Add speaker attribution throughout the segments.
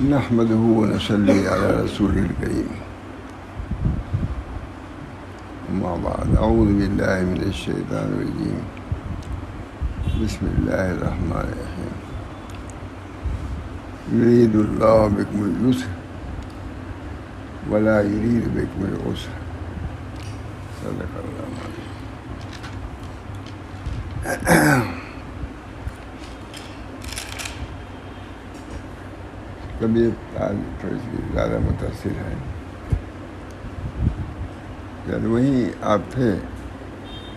Speaker 1: نحمده ونصلي على رسوله الكريم. أما بعد، أعوذ بالله من الشيطان الرجيم. بسم الله الرحمن الرحيم. يريد الله بكم اليسر ولا يريد بكم العسر. صدق الله العظيم. طبیعت تھوڑی سی زیادہ متاثر ہے. یار وہیں آپ تھے،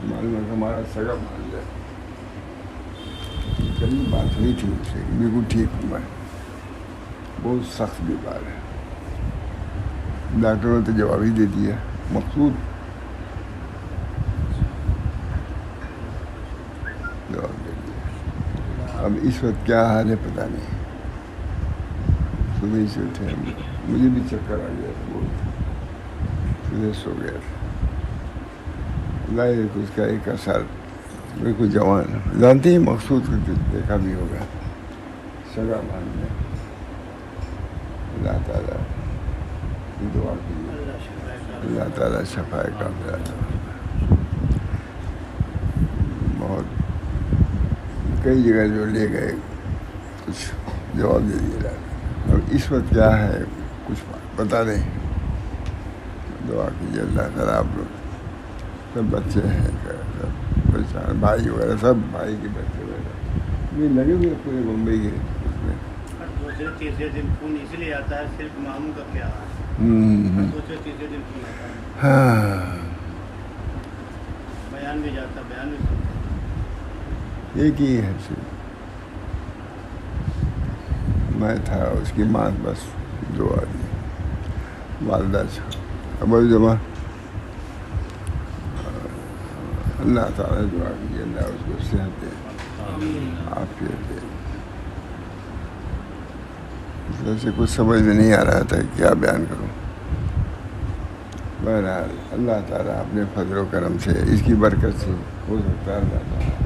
Speaker 1: معلوم ہے کہ ہمارا سگا مان جائے. کبھی بات نہیں تھی اس سے، بالکل ٹھیک ہوں میں، بہت سخت بیمار ہے. ڈاکٹروں نے تو جواب ہی دے دیا مقصود، جواب دے دیا. اب اس وقت کیا حال ہے پتہ نہیں. صبح سے اٹھے، مجھے بھی چکر آ گیا تھا بہت، صبح سو گیا تھا. ظاہر ہے کہ اس کا ایک اثر، بالکل جوان جانتے ہیں مقصود کو دیکھا بھی ہوگا، سگا مان میں. اللہ تعالیٰ دعا کیجیے، اللہ تعالیٰ شفا کاملہ. بہت کئی جگہ جو لے گئے کچھ جواب دے دیا. اور اس وقت کیا ہے کچھ پتہ نہیں. دعا کیجیے اللہ تعالیٰ. آپ لوگ سب بچے ہیں، سب پریشان، بھائی وغیرہ سب، بھائی کے بچے وغیرہ یہ لگے ہوئے پورے بمبئی کے اس میں.
Speaker 2: دوسرے تیسرے دن فون اس لیے آتا ہے، صرف ماموں کا کیا ہے، دوسرے تیسرے دن فون آتا ہے.
Speaker 1: ہاں،
Speaker 2: بیان بھی جاتا، بیان بھی
Speaker 1: ایک ہی ہے صرف. میں تھا، اس کی ماں بس دعا دی، والدہ سے ابو جمع. اللہ تعالیٰ دعا کیجیے اللہ اس کو صحت دے، عافیت دے. اس وجہ سے کچھ سمجھ میں نہیں آ رہا تھا کیا بیان کروں. بہرحال اللہ تعالیٰ اپنے فضل و کرم سے، اس کی برکت سے ہو سکتا ہے اللہ تعالیٰ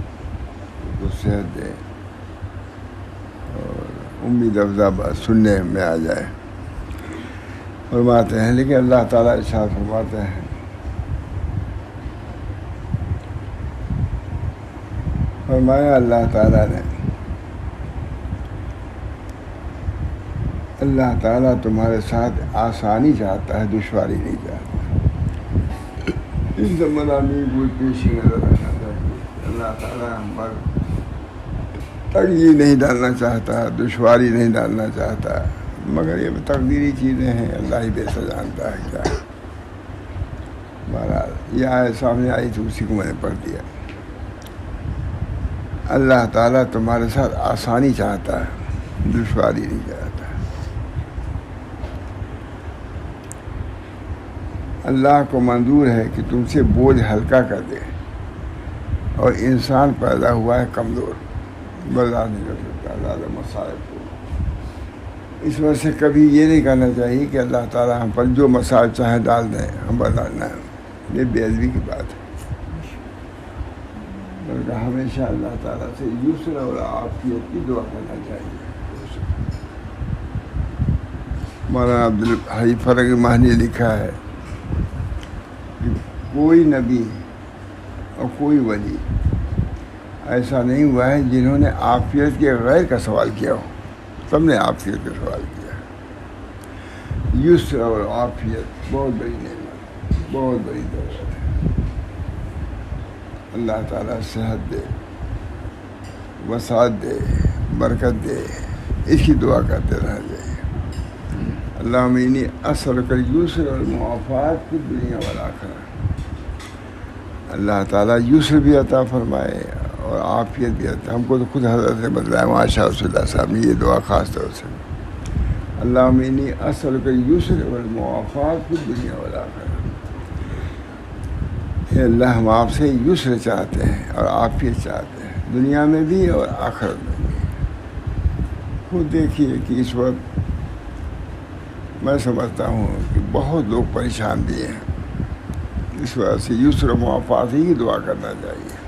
Speaker 1: اس کو صحت دے اور امید افزا بات سننے میں آ جائے. فرماتے ہیں، لیکن اللہ تعالیٰ ارشاد فرماتے ہیں، فرمایا اللہ تعالیٰ نے، اللہ تعالیٰ تمہارے ساتھ آسانی چاہتا ہے، دشواری نہیں چاہتا. اس زمانہ میں کوئی پیشی نظر رکھنا چاہیے. اللہ تعالیٰ ہم پر تنگی نہیں ڈالنا چاہتا، دشواری نہیں ڈالنا چاہتا، مگر یہ تقدیری چیزیں ہیں، اللہ ہی بہتر جانتا ہے کیا. بہرحال یہ آئے سامنے آئی تو اسی کو میں نے پڑھ دیا. اللہ تعالیٰ تمہارے ساتھ آسانی چاہتا ہے، دشواری نہیں چاہتا. اللہ کو منظور ہے کہ تم سے بوجھ ہلکا کر دے، اور انسان پیدا ہوا ہے کمزور، برداشت نہیں کر سکتا زیادہ مسائل کو. اس وجہ سے کبھی یہ نہیں کہنا چاہیے کہ اللہ تعالیٰ ہم پر جو مسائل چاہے ڈال دیں، ہم برداشت نہ ہیں. یہ بے ادبی کی بات ہے. بلکہ ہمیشہ اللہ تعالیٰ سے یسر اور عافیت کی دعا کرنا چاہیے. مولانا عبدالحی فرنگ مہنی نے لکھا ہے کہ کوئی نبی اور کوئی ولی ایسا نہیں ہوا ہے جنہوں نے عافیت کے غیر کا سوال کیا ہو. سب نے عافیت کا سوال کیا. یسر اور عافیت بہت بڑی نعمت، بہت بڑی دولت ہے. اللہ تعالیٰ صحت دے، وسعت دے، برکت دے، اس کی دعا کرتے رہ جائے. اللہم انی اسألک الیسر والمعافات فی الدنیا والآخرہ. اللہ تعالیٰ یسر بھی عطا فرمائے اور عافیت بھی عطا. ہم کو تو خود حضرت نے بتلایا ماشاء اللہ صاحب نے یہ دعا خاص طور سے. اللہم انی اسألک الیسر والمعافات فی الدنیا والآخرہ. اے اللہ ہم آپ سے یسر چاہتے ہیں اور عافیت چاہتے ہیں، دنیا میں بھی اور آخرت میں بھی. خود دیکھیے کہ اس وقت میں سمجھتا ہوں کہ بہت لوگ پریشان بھی ہیں. اس وجہ سے یسر و معافات ہی کی دعا کرنا چاہیے.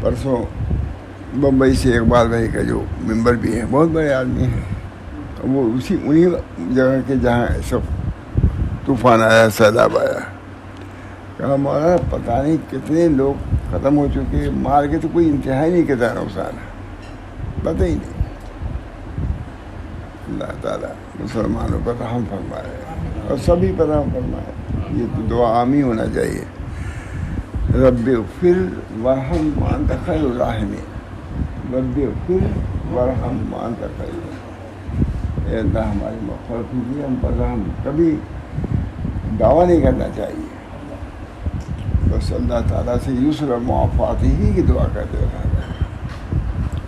Speaker 1: پرسوں بمبئی سے اقبال بھائی کا جو ممبر بھی ہے، بہت بڑے آدمی ہیں، وہ انہیں جگہ کے جہاں سب طوفان آیا، سیلاب آیا، کہا مولا پتہ نہیں کتنے لوگ ختم ہو چکے، مار کے تو کوئی انتہائی نہیں کہتا نقصان ہے، پتہ ہی نہیں۔ اللہ تعالیٰ مسلمانوں پر رحم فرمائے اور سبھی پر رحم فرمائے۔ یہ تو دعا عام ہی ہونا چاہیے، رب اغفر وارحم وانت خیر الراحمین، رب اغفر وارحم وانت خیر الراحمین۔ اے اللہ ہماری مغفرت کیجیے، ہم پر رحم، کبھی دعویٰ نہیں کرنا چاہیے، بس اللہ تعالیٰ سے یسر اور معافات ہی کی دعا کرتے رہنا ہے۔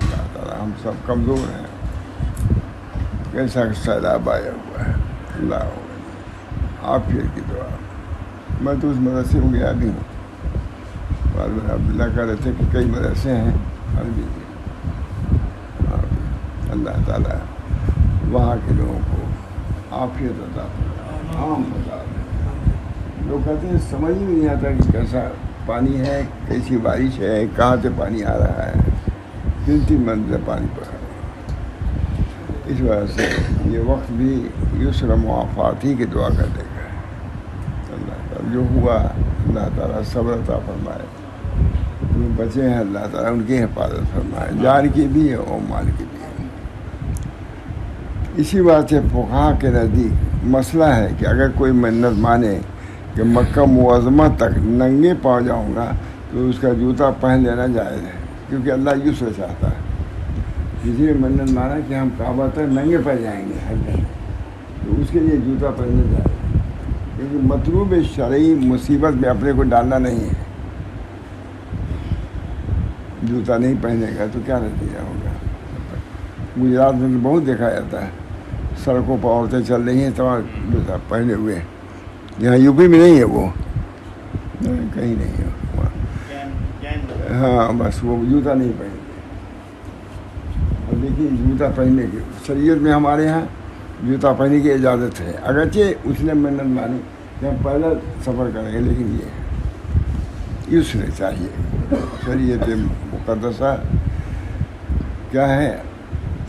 Speaker 1: اللہ تعالیٰ ہم سب کمزور ہیں، کیسا سیلاب آیا ہوا ہے، اللہ عافیت کی دعا۔ میں تو اس مدرسے کو گیا بھی ہوں، والد عبداللہ کہہ رہے تھے کہ کئی مدرسے ہیں عربی کے، اللہ تعالیٰ وہاں کے لوگوں کو عافیت عطا فرمائے، عام عطا فرمائے۔ لوگ کہتے ہیں سمجھ ہی نہیں آتا کہ کیسا پانی ہے، کیسی بارش ہے، کہاں سے پانی آ رہا ہے، 3 منزل پانی پڑ رہا ہے۔ اس وجہ سے یہ وقت بھی یسر معافات ہی کی دعا کرنے کا ہے۔ اللہ تعالیٰ جو ہوا اللہ تعالیٰ صبر عطا فرمائے، جو بچے ہیں اللہ تعالیٰ ان کی حفاظت فرمائے، جان کی بھی ہے اور مال کی بھی ہے۔ اسی بات سے فقہا کے نزدیک مسئلہ ہے کہ اگر کوئی منت مانے کہ مکہ معظمہ تک ننگے پاؤں جاؤں گا تو اس کا جوتا پہن لینا جائز ہے، کیونکہ اللہ یسر چاہتا ہے۔ کسی نے منت مانا کہ ہم کعبہ تک ننگے پہ جائیں گے حج میں، تو اس کے لیے جوتا پہننا جائے، کیونکہ مطلوب شرعی مصیبت میں اپنے کو ڈالنا نہیں ہے۔ جوتا نہیں پہنے گا تو کیا نتیجہ ہوگا؟ گجرات میں تو بہت دیکھا جاتا ہے، سڑکوں پر عورتیں چل رہی ہیں تو جوتا پہنے ہوئے، یہاں یو پی میں نہیں ہے، وہ کہیں نہیں ہے وہاں، ہاں بس وہ جوتا نہیں پہنتے۔ اور دیکھیے جوتا پہننے کی شریعت میں ہمارے یہاں جوتا پہننے کی اجازت ہے، اگرچہ اس نے منت مانی کہ ہم پہلا سفر کریں گے، لیکن یہ یسر چاہیے۔ شریعت مقدسہ کیا ہے؟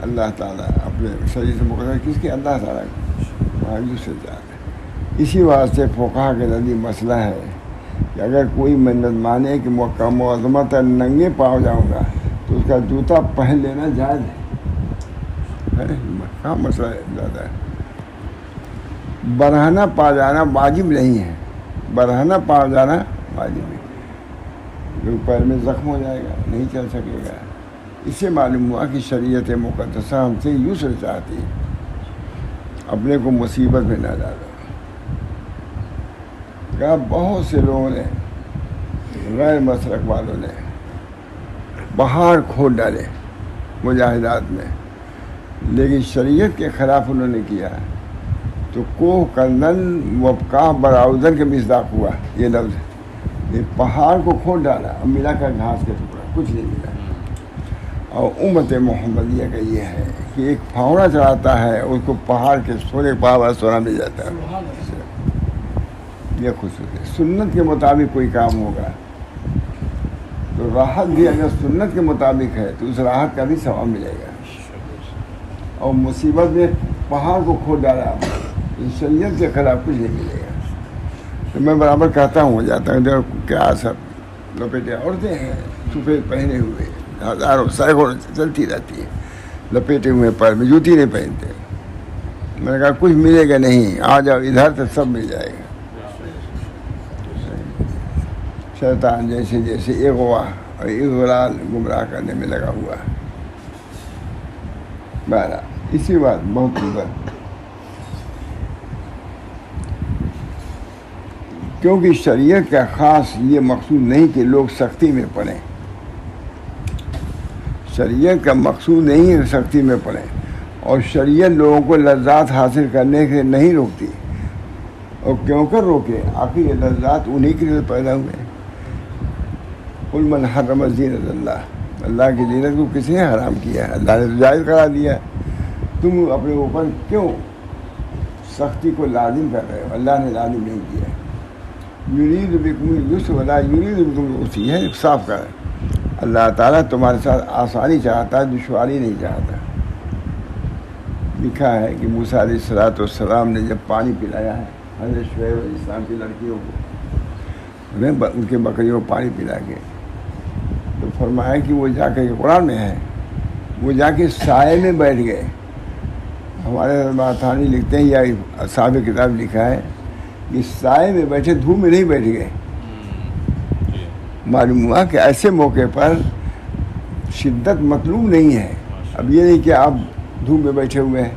Speaker 1: اللہ تعالیٰ اپنے شریعت مقدسہ کس کے؟ اللہ تعالیٰ کو یسر چاہتے ہیں۔ اسی واسطے فقہا کے نزدیک مسئلہ ہے کہ اگر کوئی منت مانے کہ مکہ معظمہ تک ننگے پاؤں جاؤں گا تو اس کا جوتا پہن لینا جائز ہے۔ کہاں مسئلہ زیادہ ہے؟ برہنہ پا جانا واجب نہیں ہے، برہنہ پا جانا واجب نہیں، جو پیر میں زخم ہو جائے گا نہیں چل سکے گا۔ اس سے معلوم ہوا کہ شریعت مقدسہ ہم سے یسر چاہتی ہے، اپنے کو مصیبت میں نہ ڈالو۔ کہا بہت سے لوگوں نے، غیر مسلک والوں نے پہاڑ کھود ڈالے مجاہدات میں، لیکن شریعت کے خلاف انہوں نے کیا تو کوہ کندن وبکا براؤزن کے مصداق ہوا یہ لفظ۔ یہ پہاڑ کو کھود ڈالا، اب ملا کر گھاس کے ٹکڑا، کچھ نہیں ملا۔ اور امت محمدیہ کا یہ ہے کہ ایک پھاوڑا چڑھاتا ہے اس کو پہاڑ کے سونے پہاڑ سونا مل جاتا ہے۔ یہ خصوصی سنت کے مطابق کوئی کام ہوگا تو راحت بھی اگر سنت کے مطابق ہے تو اس راحت کا بھی ثواب ملے گا۔ اور مصیبت میں پہاڑ کو کھود ڈالا، شریعت کے خلاف کچھ نہیں ملے گا۔ تو میں برابر کہتا ہوں جاتا ہوں دیکھو کیا سب لپیٹے عورتیں ہیں سفید پہنے ہوئے، ہزاروں سینکڑوں چلتی رہتی ہے لپیٹے ہوئے، پیر میں جوتی نہیں پہنتے۔ میں نے کہا کچھ ملے گا نہیں، آ جاؤ ادھر تو سب مل جائے گا۔ شیطان جیسے جیسے اغوا اور اغلال گمراہ کرنے میں لگا ہوا ہے۔ بہرحال اسی بات بہت بات، کیونکہ شریعت کا خاص یہ مقصود نہیں کہ لوگ سختی میں پڑیں، شریعت کا مقصود نہیں ہے سختی میں پڑیں، اور شریعت لوگوں کو لذات حاصل کرنے سے نہیں روکتی۔ اور کیوں کر روکے؟ آخر یہ لذات انہی کے لیے پیدا ہوئے۔ قل من حرم زینت اللہ، اللہ کی زینت کو کس نے حرام کیا ہے؟ اللہ نے تو جائز قرار دیا ہے، تم اپنے اوپر کیوں سختی کو لازم کر رہے ہو؟ اللہ نے لازم نہیں کیا۔ یرید بکم الیسر ولا یرید بکم العسر، یہ صاف کر اللہ تعالیٰ تمہارے ساتھ آسانی چاہتا ہے، دشواری نہیں چاہتا۔ لکھا ہے کہ موسیٰ علیہ السلام نے جب پانی پلایا ہے حضرت شعیب علیہ السلام کی لڑکیوں کو، ان کے بکریوں کو پانی پلا کے، تو فرمایا کہ وہ جا کے قرآن میں ہے، وہ جا کے سائے میں بیٹھ گئے. ہمارے باتانی لکھتے ہیں یا صاحب کتاب لکھا ہے کہ سائے میں بیٹھے، دھوپ میں نہیں بیٹھ گئے. معلوم ہوا کہ ایسے موقع پر شدت مطلوب نہیں ہے. اب یہ نہیں کہ آپ دھوپ میں بیٹھے ہوئے ہیں،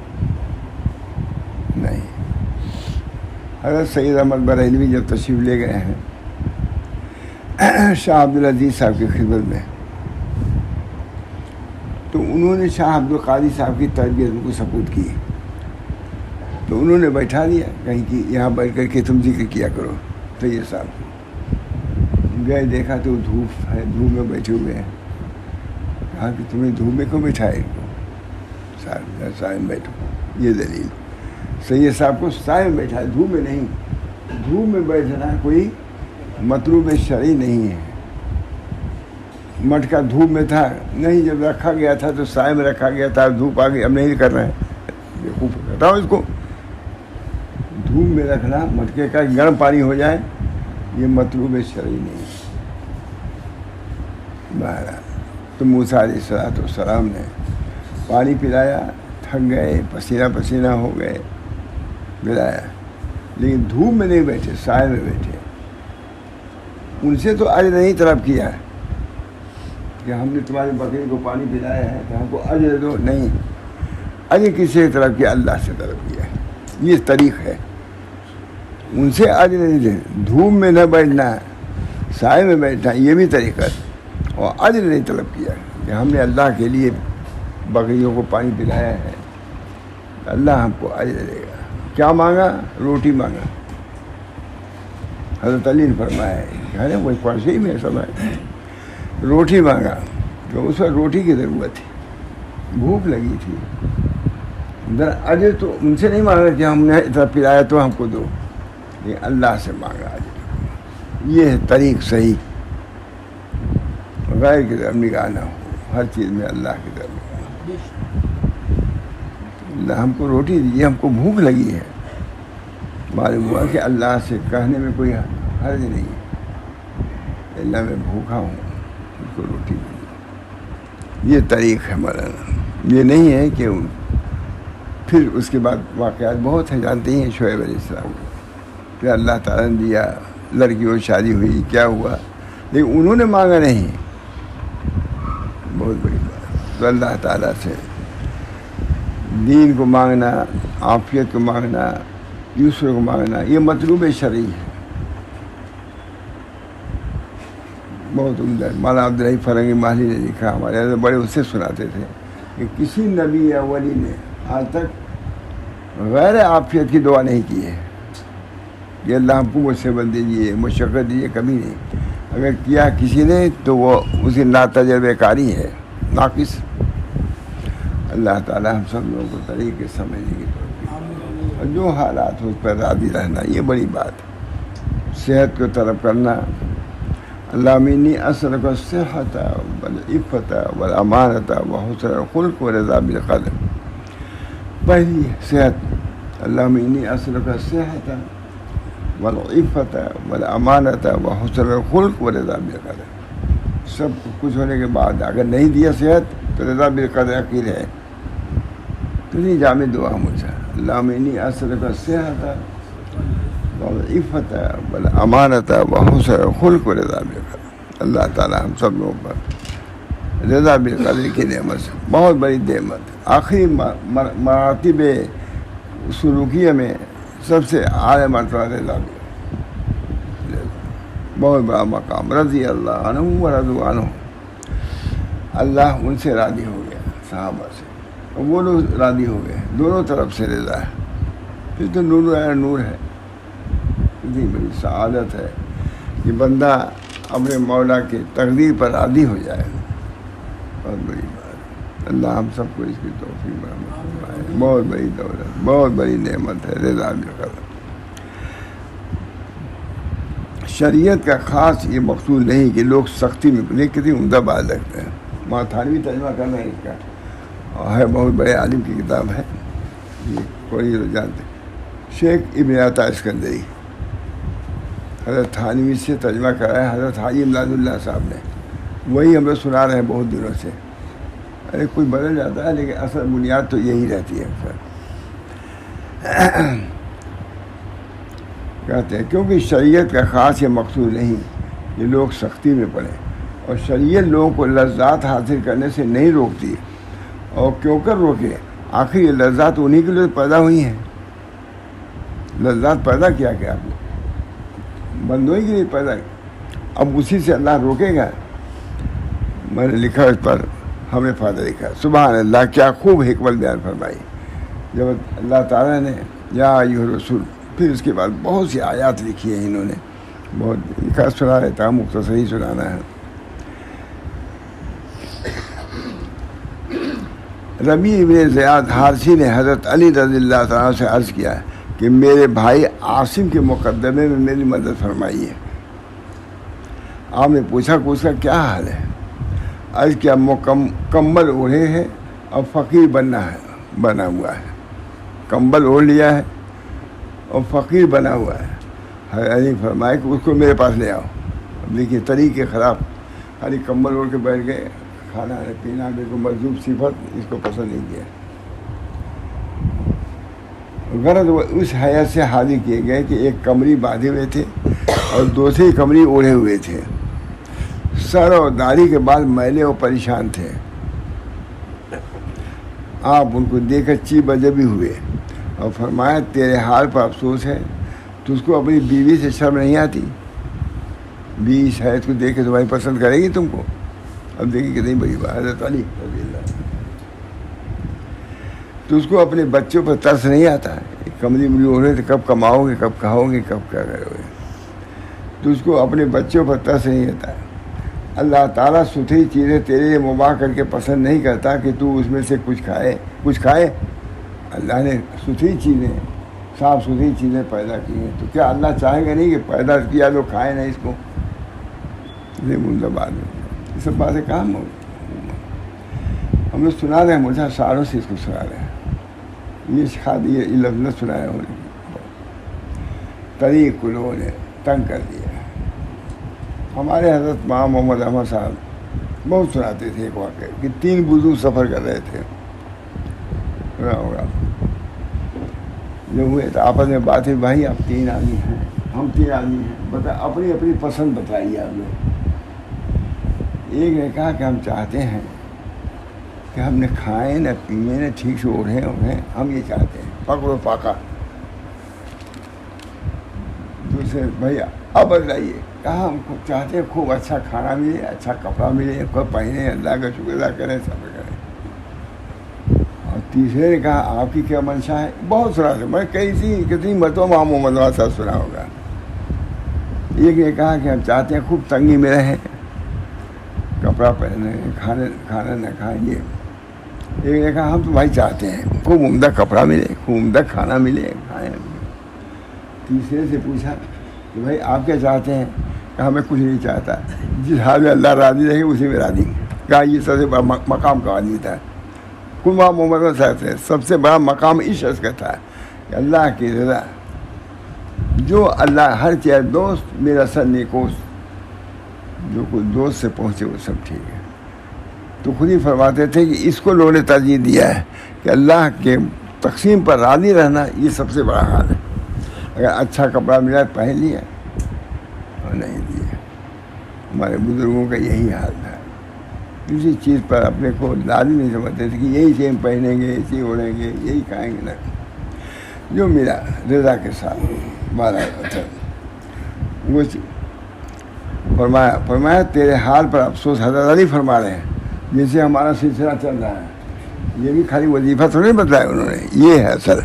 Speaker 1: نہیں. حضرت سید احمد بریلوی جب تشریف لے گئے ہیں شاہ عبدالعزیز صاحب کی خدمت میں، تو انہوں نے شاہ عبدالقادر صاحب کی تربیت کو سپورٹ کی. تو انہوں نے بیٹھا دیا کہیں کہ یہاں بیٹھ کر کے تم ذکر کیا کرو. تو یہ صاحب گئے، دیکھا تو دھوپ ہے، دھوپ میں بیٹھے ہوئے ہیں. کہا کہ تمہیں دھوپ میں کیوں بٹھائے؟ سائے میں بیٹھو. یہ دلیل سید صاحب کو سائے میں بیٹھا، دھوپ میں نہیں. دھوپ میں بیٹھنا کوئی مطلوب شرعی نہیں ہے. مٹکا دھوپ میں تھا نہیں، جب رکھا گیا تھا تو سائے میں رکھا گیا تھا. دھوپ آ گئی، اب نہیں کر رہے ہیں. خوب کرتا ہوں اس کو، دھوپ میں رکھنا مٹکے کا گرم پانی ہو جائے، یہ مطلوب شرعی نہیں. بہرحال تو موسیٰ علیہ السلام نے پانی پلایا، تھک گئے، پسینہ پسینہ ہو گئے، پلایا، لیکن دھوپ میں نہیں بیٹھے، سائے میں بیٹھے. ان سے تو اجر نہیں طلب کیا کہ ہم نے تمہاری بکری کو پانی پلایا ہے تو ہم کو اجر دو، نہیں. اجر کس سے طلب کیا؟ اللہ سے طلب کیا. یہ طریق ہے. ان سے اجر نہیں دے، دھوپ میں نہ بیٹھنا، سائے میں بیٹھنا، یہ بھی طریقہ ہے. اور اجر نہیں طلب کیا کہ ہم نے اللہ کے لیے بکریوں کو پانی پلایا ہے، اللہ ہم کو اجر دے گا. کیا مانگا؟ روٹی مانگا. حضرت علی نے فرمایا ہے وہ پرسے ہی میں سب ہے، روٹی مانگا. تو اس وقت روٹی کی ضرورت تھی، بھوک لگی تھی. اجر تو ان سے نہیں مانگا کہ ہم نے اتنا پلایا تو ہم کو دو، یہ اللہ سے مانگا اجر. یہ ہے طریق صحیح. غیر کی طرف نگاہ نہ ہو، ہر چیز میں اللہ کی طرف نگاہ. اللہ ہم کو روٹی دیجیے، ہم کو بھوک لگی ہے. معلوم ہوا کہ اللہ سے کہنے میں کوئی حرج نہیں ہے، اللہ میں بھوکا ہوں، اس کو روٹی دیجیے. یہ طریق ہے مولانا. یہ نہیں ہے کہ پھر اس کے بعد واقعات بہت ہیں، جانتے ہیں شعیب علیہ السلام کو کہ اللہ تعالیٰ نے دیا، لڑکیوں شادی ہوئی، کیا ہوا، لیکن انہوں نے مانگا نہیں. بہت بڑی بات. تو اللہ تعالیٰ سے دین کو مانگنا، عافیت کو مانگنا، یسر کو مانگنا، یہ مطلوب شرعی ہے. بہت عمدہ. مولانا عبدالرحیم فرنگی مالی نے لکھا، ہمارے بڑے اس سے سناتے تھے کہ کسی نبی یا ولی نے آج تک غیر عافیت کی دعا نہیں کی ہے کہ اللہ ہم کو مصیبت دیجیے، مشقت دیجیے، کبھی نہیں. اگر کیا کسی نے تو وہ اسی ناتجربہ کاری ہے، ناقص. اللہ تعالیٰ ہم سب لوگوں کو طریقے سمجھنے کی توفیق، اور جو حالات ہو اس پر راضی رہنا، یہ بڑی بات ہے. صحت کو طلب کرنا. اللہم انی اسألک الصحۃ والعفۃ والامانۃ وحسن الخلق ورضا بالقدر. پہلی صحت. اللہم انی اسألک الصحۃ والعفۃ والامانۃ وحسن الخلق ورضا بالقدر. سب کچھ ہونے کے بعد اگر نہیں دیا صحت تو رضا بالقدر عقید ہے. تو نہیں جامع دعا مجھ سے. اللہم انی اسألک الصحۃ والعفۃ والامانۃ وحسن الخلق ورضا بالقدر. اللہ تعالی ہم سب لوگوں پر رضا بالقدر کی نعمت سے، بہت بڑی نعمت، آخری مراتب سلوکیہ میں سب سے اعلیٰ مرتبہ رضا بالقدر، بہت بڑا مقام. رضی اللہ عنہ ورضوا عنہ. اللہ ان سے راضی ہو گیا، صحابہ سے، اور وہ لوگ راضی ہو گئے. دونوں طرف سے رضا ہے. پھر تو نور نور ہے. اتنی بڑی سعادت ہے کہ بندہ اپنے مولا کی تقدیر پر راضی ہو جائے. بہت بڑی بات. اللہ ہم سب کو اس کی توفیق فرمائے. بہت بڑی دولت، بہت بڑی نعمت ہے رضا بالقدر. شریعت کا خاص یہ مقصود نہیں کہ لوگ سختی میں، لیکن کتنی عمدہ بات رکھتے ہیں. ماں تھانوی ترجمہ کرنا ہے اس کا، اور ہے بہت بڑے عالم کی کتاب ہے. یہ کوئی جانتے شیخ ابن عطا اسکندری حضرت تھانوی سے ترجمہ کرا ہے حضرت حاجی امداد اللہ صاحب نے، وہی ہم لوگ سنا رہے ہیں بہت دنوں سے. ارے کوئی بدل جاتا ہے لیکن اصل بنیاد تو یہی رہتی ہے اکثر. کہتے ہیں کیونکہ شریعت کا خاص یہ مقصود نہیں کہ لوگ سختی میں پڑیں، اور شریعت لوگوں کو لذات حاصل کرنے سے نہیں روکتی. اور کیوں کر روکے؟ آخر یہ لذات انہی کے لیے پیدا ہوئی ہیں. لذات پیدا کیا کہ آپ نے بندوں ہی کے لیے پیدا کی. اب اسی سے اللہ روکے گا. میں نے لکھا اس پر ہمیں فائدہ لکھا. سبحان اللہ، کیا خوب حکمت بیان فرمائی. جب اللہ تعالیٰ نے یا ایھا الرسول، پھر اس کے بعد بہت سی آیات لکھی ہیں انہوں نے، بہت لکھا سنا رہتا ہوں، مختصر ہی سنانا ہے. ربیع ابن زیاد حارثی نے حضرت علی رضی اللہ تعالیٰ سے عرض کیا کہ میرے بھائی عاصم کے مقدمے میں میری مدد فرمائیے. آپ نے پوچھا کہ اس کا کیا حال ہے؟ عرض کیا کمبل اوڑھے ہے اور فقیر بنا ہوا ہے. کمبل اوڑھ لیا ہے اور فقیر بنا ہوا ہے. علی فرمائے کہ اس کو میرے پاس لے آؤ. اب دیکھیے طریقے خراب، خالی کمبل اوڑھ کے بیٹھ گئے، کھانا پینا بالکل مجذوب صفت، اس کو پسند نہیں کیا. غرض وہ اس حیثیت سے حاضر کیے گئے کہ ایک کمری باندھے ہوئے تھے اور دوسری کمری اوڑھے ہوئے تھے. سر اور داڑھی کے بال میلے اور پریشان تھے. آپ ان کو دیکھ کر چی بجے بھی ہوئے اور فرمایا تیرے حال پر افسوس ہے، تجھ کو اپنی بیوی سے شرم نہیں آتی؟ بیوی شاید کو دیکھ کے تمہاری پسند کرے گی تم کو. اب دیکھیے کتنی بڑی بات. حضرت علی رضی اللہ، تجھ کو اپنے بچوں پر ترس نہیں آتا؟ کمری مری ہو رہے تو کب کماؤ گے، کب کھاؤ گے، کب کیا کرو گے؟ تجھ کو اپنے بچوں پر ترس نہیں آتا؟ اللہ تعالیٰ ستھری چیزیں تیرے لیے مباح کر کے پسند نہیں کرتا کہ تو اس میں سے کچھ کھائے. اللہ نے ستھری چیزیں، صاف ستھری چیزیں پیدا کی ہیں، تو کیا اللہ چاہے گا نہیں کہ پیدا کیا تو کھائے نہیں اس کو؟ یہ مردہ بات ہے. یہ سب باتیں کام ہو ہم لوگ سنا رہے ہیں، مجھے سالوں سے اس کو سنا رہے ہیں. یہ لفظ نہ سنایا انہوں نے، طریق لوگوں نے تنگ کر دیا. ہمارے حضرت امام محمد احمد صاحب بہت سناتے تھے ایک واقعہ کہ 3 بزرگ سفر کر رہے تھے. سنا ہوگا جو ہوئے تو آپس میں بات ہے، بھائی آپ 3 آدمی ہیں، ہم 3 آدمی ہیں، بتا اپنی اپنی پسند بتائیے آپ لوگ. ایک نے کہا کہ ہم چاہتے ہیں کہ ہم نے کھائیں نہ پیئیں نہ ٹھیک سے اوڑھیں، ہم یہ چاہتے ہیں، پکڑو پاکا. دوسرے بھیا اب بتلائیے، کہا ہم کو چاہتے ہیں خوب اچھا کھانا ملے، اچھا کپڑا ملے، خوب پہنے، اللہ کا شکر ادا کریں، صبر کریں. اور تیسرے نے کہا آپ کی کیا منشا ہے؟ بہت سنا تھا میں، کتنی مرتبہ امام محمد صاحب سنا ہوگا. ایک نے کہا کہ ہم چاہتے ہیں خوب تنگی میں رہیں، کپڑا پہنے، کھانا نہ کھائیں. یہ ایک نے کہا ہم تو بھائی چاہتے ہیں خوب عمدہ کپڑا ملے، خوب عمدہ کھانا ملے، کھائیں. تیسرے سے پوچھا کہ بھائی آپ کیا چاہتے ہیں؟ کہا میں کچھ نہیں چاہتا، جس حال میں اللہ راضی رہے اسی میں راضی. کہا یہ سب سے بڑا مقام کا آدمی تھا. امام محمد صاحب سے سب سے بڑا مقام اس شخص کا تھا کہ اللہ کی رضا. جو اللہ ہر چیز دوست میرا سر نیکوست، جو کوئی دوست سے پہنچے وہ سب ٹھیک ہے. تو خود ہی فرماتے تھے کہ اس کو لوگوں نے ترجیح دیا ہے کہ اللہ کے تقسیم پر راضی رہنا یہ سب سے بڑا حال ہے. اگر اچھا کپڑا ملا پہن لیا اور نہیں لیا. ہمارے بزرگوں کا یہی حال تھا. کسی چیز پر اپنے کو لازم نہیں سمجھتے تھے کہ یہی چیز پہنیں گے، اسی اوڑھیں گے، یہی کھائیں گے. نہ جو ملا رضا کے ساتھ مارا تھا وہ فرمایا تیرے حال پر افسوس. حضرت علی فرما رہے ہیں جن سے ہمارا سلسلہ چل رہا ہے. یہ بھی خالی وظیفہ تو نہیں بتلایا انہوں نے، یہ ہے اصل.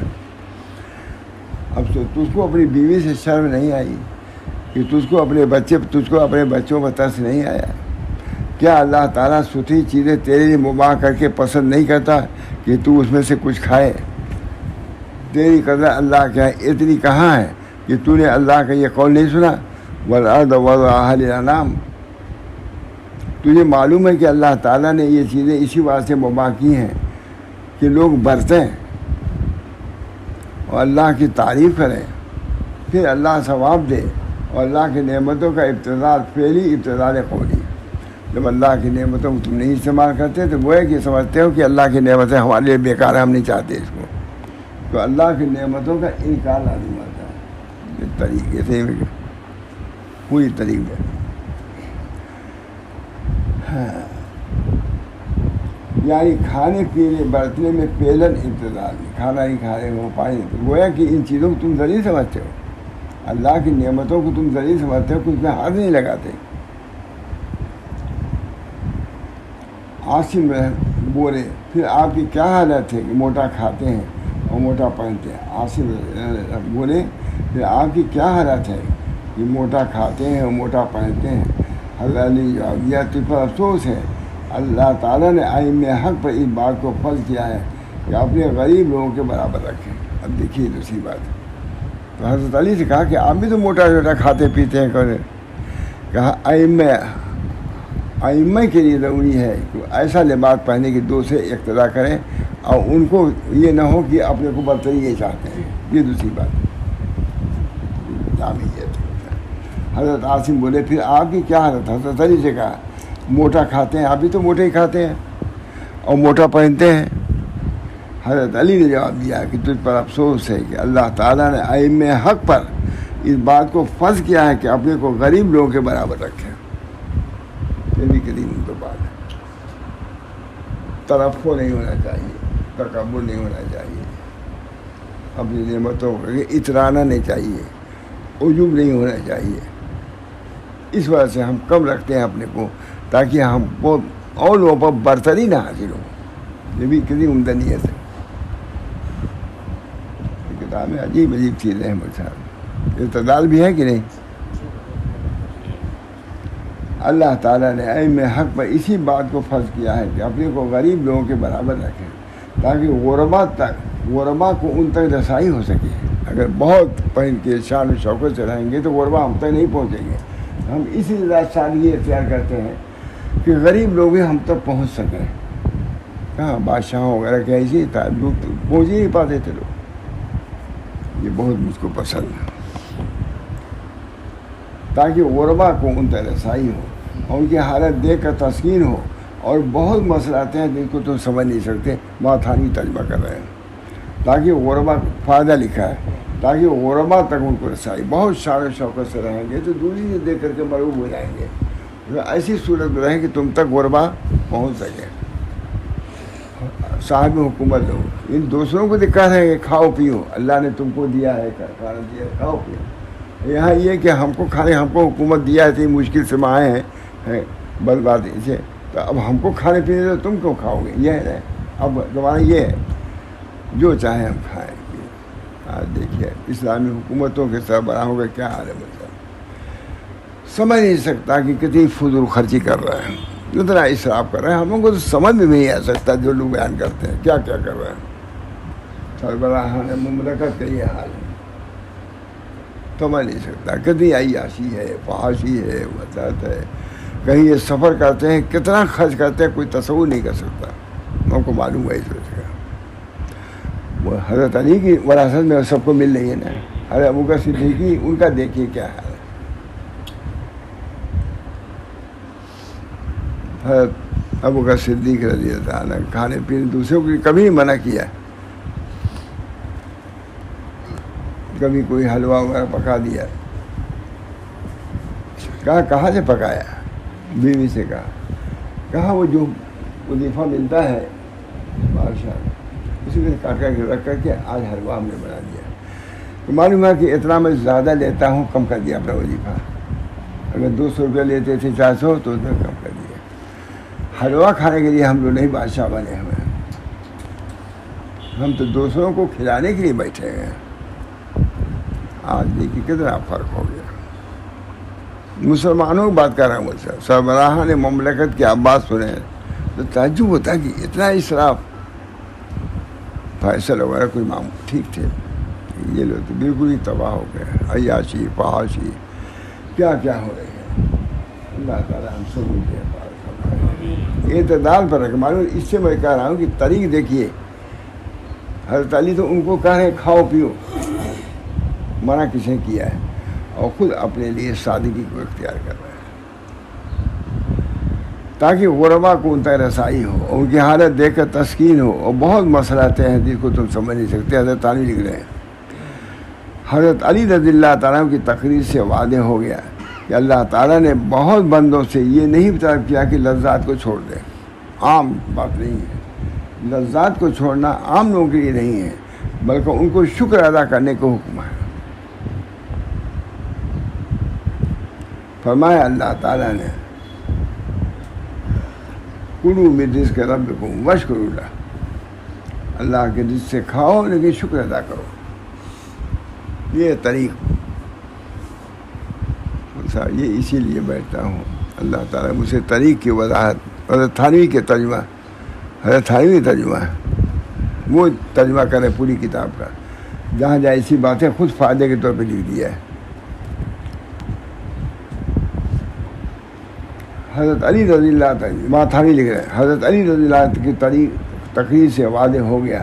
Speaker 1: اب تو تجھ کو اپنی بیوی سے شرم نہیں آئی کہ تجھ کو اپنے بچوں پر ترس نہیں آیا؟ کیا اللہ تعالیٰ ستھری چیزیں تیرے لیے مباح کر کے پسند نہیں کرتا کہ تو اس میں سے کچھ کھائے؟ تیری قدر اللہ کیا ہے اتنی کہاں ہے کہ تو نے اللہ کا یہ قول نہیں سنا والارض وضعها للانام؟ تجھے معلوم ہے کہ اللہ تعالیٰ نے یہ چیزیں اسی واسطے مباح کی ہیں کہ لوگ برتیں. اور اللہ کی تعریف کریں، پھر اللہ ثواب دے، اور اللہ کی نعمتوں کا ابتذال فعلی ابتذال قولی. جب اللہ کی نعمتوں کو تم نہیں استعمال کرتے تو وہ ہے کہ سمجھتے ہو کہ اللہ کی نعمتیں ہمارے لیے بیکار ہے، ہم نہیں چاہتے اس کو. تو اللہ کی نعمتوں کا انکار لازم آتا ہے. اس طریقے سے پوری طریقے یعنی کھانے پینے برتنے میں پیلن ابتذال، کھانا نہیں کھا رہے ہو، پانی گویا کہ ان چیزوں کو تم ذلیل سمجھتے ہو، اللہ کی نعمتوں کو تم ذلیل سمجھتے ہو، کچھ میں ہاتھ نہیں لگاتے. عاصم بولے پھر آپ کی کیا حالت ہے کہ موٹا کھاتے ہیں اور موٹا پہنتے ہیں. عاصم بولے پھر آپ کی کیا حالت ہے کہ موٹا کھاتے ہیں اور موٹا پہنتے ہیں. حضرت علی جواب دیا تو پر افسوس ہے اللہ تعالیٰ نے ائمہ حق پر اس بات کو فرض کیا ہے کہ اپنے غریب لوگوں کے برابر رکھیں. اب دیکھیے دوسری بات، تو حضرت علی سے کہا کہ آپ بھی تو موٹا چھوٹا کھاتے پیتے ہیں. کہا ائمہ کے لیے ضروری ہے کہ ایسا لباس پہنے کی دو سے اقتدا کریں اور ان کو یہ نہ ہو کہ اپنے کو برتری یہ چاہتے ہیں. یہ دوسری بات حضرت عاصم بولے پھر آپ کی کیا حالت. حضرت علی سے کہا موٹا کھاتے ہیں، آپ بھی تو موٹے ہی کھاتے ہیں اور موٹا پہنتے ہیں. حضرت علی نے جواب دیا کہ تجھ پر افسوس ہے کہ اللہ تعالیٰ نے ائمہ حق پر اس بات کو فرض کیا ہے کہ اپنے کو غریب لوگوں کے برابر رکھیں. یہ بھی قدیم تو بات ہے. ترفع نہیں ہونا چاہیے، تکبر نہیں ہونا چاہیے، اپنی نعمتوں کو اترانا نہیں چاہیے، عجب نہیں ہونا چاہیے. اس وجہ سے ہم کم رکھتے ہیں اپنے کو تاکہ ہم کو اور لوگوں پر برتری نہ حاصل ہو. یہ بھی کتنی عمدہ نیت ہے. یہ کتاب میں عجیب عجیب چیزیں ہیں مجھ صاحب. اعتدال بھی ہے کہ نہیں. اللہ تعالیٰ نے ائمہ حق پر اسی بات کو فرض کیا ہے کہ اپنے کو غریب لوگوں کے برابر رکھیں تاکہ غربا کو ان تک رسائی ہو سکے. اگر بہت پہن کے شان و شوکت سے رہیں گے تو غربا ہم تک نہیں پہنچیں گے. ہم اسی لیے سادگی اختیار کرتے ہیں کہ غریب لوگ بھی ہم تک پہنچ سکیں. کہاں بادشاہوں وغیرہ کے ایسے ہی تھا، پہنچ ہی نہیں پاتے تھے لوگ. یہ بہت مجھ کو پسند ہے تاکہ غربا کو ان تک رسائی ہو اور ان کی حالت دیکھ کر تسکین ہو. اور بہت مسئلات ہیں جن کو تم سمجھ نہیں سکتے، ماتھانی ترجمہ کر رہے ہیں. تاکہ غربا فائدہ لکھا ہے تاکہ غربا تک ان کو رسائی. بہت شان و شوکت سے رہیں گے تو دوسری سے دیکھ کر کے مرعوب ہو جائیں گے. ایسی صورت میں رہیں کہ تم تک غربا پہنچ سکے. صاحب حکومت لوگ ان دوسروں کو دکھا رہے ہیں کہ کھاؤ پیو، اللہ نے تم کو دیا ہے کھانا دیا ہے، کھاؤ پیو. یہاں یہ کہ ہم کو کھانے، ہم کو حکومت دیا ہے، اتنی مشکل سے آئے ہیں بس بات اسے، تو اب ہم کو کھانے پینے تو تم کیوں کھاؤ گے. یہ ہے اب تمہارا یہ ہے جو چاہیں ہم کھائیں. آج دیکھیے اسلامی حکومتوں کے سربراہوں کا کیا حال ہے. مطلب سمجھ نہیں سکتا کہ کتنی فضول خرچی کر رہے ہیں، اتنا اسراف کر رہے ہیں. ہم لوگوں کو تو سمجھ میں نہیں آ سکتا جو لوگ بیان کرتے ہیں کیا کیا کر رہے ہیں. سربراہان مملکت کا یہ حال ہے، سمجھ نہیں سکتا. کتنی عیاشی ہے، فحاشی ہے، وسعت ہے. کہیں یہ سفر کرتے ہیں کتنا خرچ کرتے ہیں کوئی تصور نہیں کر سکتا. ہم کو معلوم ہے اس وجہ سے. وہ حضرت علی کی وراثت میں سب کو مل رہی ہے نا. حضرت ابوبکر صدیقی ان کا دیکھیے کیا حال ہے. حضرت ابوبکر صدیق رضی اللہ عنہ کھانے پینے دوسروں کو کبھی منع کیا. کبھی کوئی حلوہ وغیرہ پکا دیا، کہاں سے پکایا؟ بیوی سے کہا وہ جو وظیفہ ملتا ہے بادشاہ اسی میں کاٹ کر کے رکھ کر کے آج حلوہ ہم نے بنا دیا. تو معلوم ہے کہ اتنا میں زیادہ لیتا ہوں، کم کر دیا اپنا وظیفہ. اگر 200 روپیہ لیتے تھے 400 تو اس میں کم کر دیا. حلوہ کھانے کے لیے ہم لوگ نہیں بادشاہ بنے ہوئے ہیں، ہم تو دوسروں کو کھلانے کے لیے بیٹھے ہیں. آج دیکھیے کتنا فرق ہو گیا. مسلمانوں کی بات کر رہا ہوں مجھ سے. سربراہان مملکت کی آپ بات سنیں تو تعجب ہوتا ہے کہ اتنا اسراف. فیصل وغیرہ کوئی معمول ٹھیک تھے، یہ لوگ تو بالکل ہی تباہ ہو گئے. عیاشی فحاشی کیا کیا ہو رہی ہے. اللہ تعالیٰ ہم سب کے اعتدال پر رکھے. معلوم اس سے میں کہہ رہا ہوں کہ طریق دیکھیے حضرت علی تو ان کو کہہ رہے ہیں کھاؤ پیو، منع کس نے کیا ہے؟ اور خود اپنے لیے سادگی کو اختیار کر رہے ہیں تاکہ غربا کو ان تک رسائی ہو، ان کی حالت دیکھ کر تسکین ہو. اور بہت مسئلہ ہیں جس کو تم سمجھ نہیں سکتے. حضرت علی لکھ رہے ہیں حضرت علی رضی اللہ تعالیٰ کی تقریر سے واضح ہو گیا کہ اللہ تعالیٰ نے بہت بندوں سے یہ نہیں طلب کیا کہ لذات کو چھوڑ دیں. عام بات نہیں ہے، لذات کو چھوڑنا عام لوگوں کے لیے نہیں ہے، بلکہ ان کو شکر ادا کرنے کا حکم ہے. فرمایا اللہ تعالیٰ نے کلوا من رزق ربکم واشکروا لہ، اللہ کے رزق سے کھاؤ لیکن شکر ادا کرو. یہ طریق یہ اسی لیے بیٹھتا ہوں. اللہ تعالیٰ مجھے طریق کی وضاحت، حضرت تھانوی کے ترجمہ، حضرت تھانوی ترجمہ ہے وہ ترجمہ کرے پوری کتاب کا، جہاں جہاں ایسی باتیں خود فائدے کے طور پہ لکھ دیا ہے. حضرت علی رضی اللہ تعالیٰ تھانوی لکھ رہے ہیں حضرت علی رضی اللہ کی تقریر سے واضح ہو گیا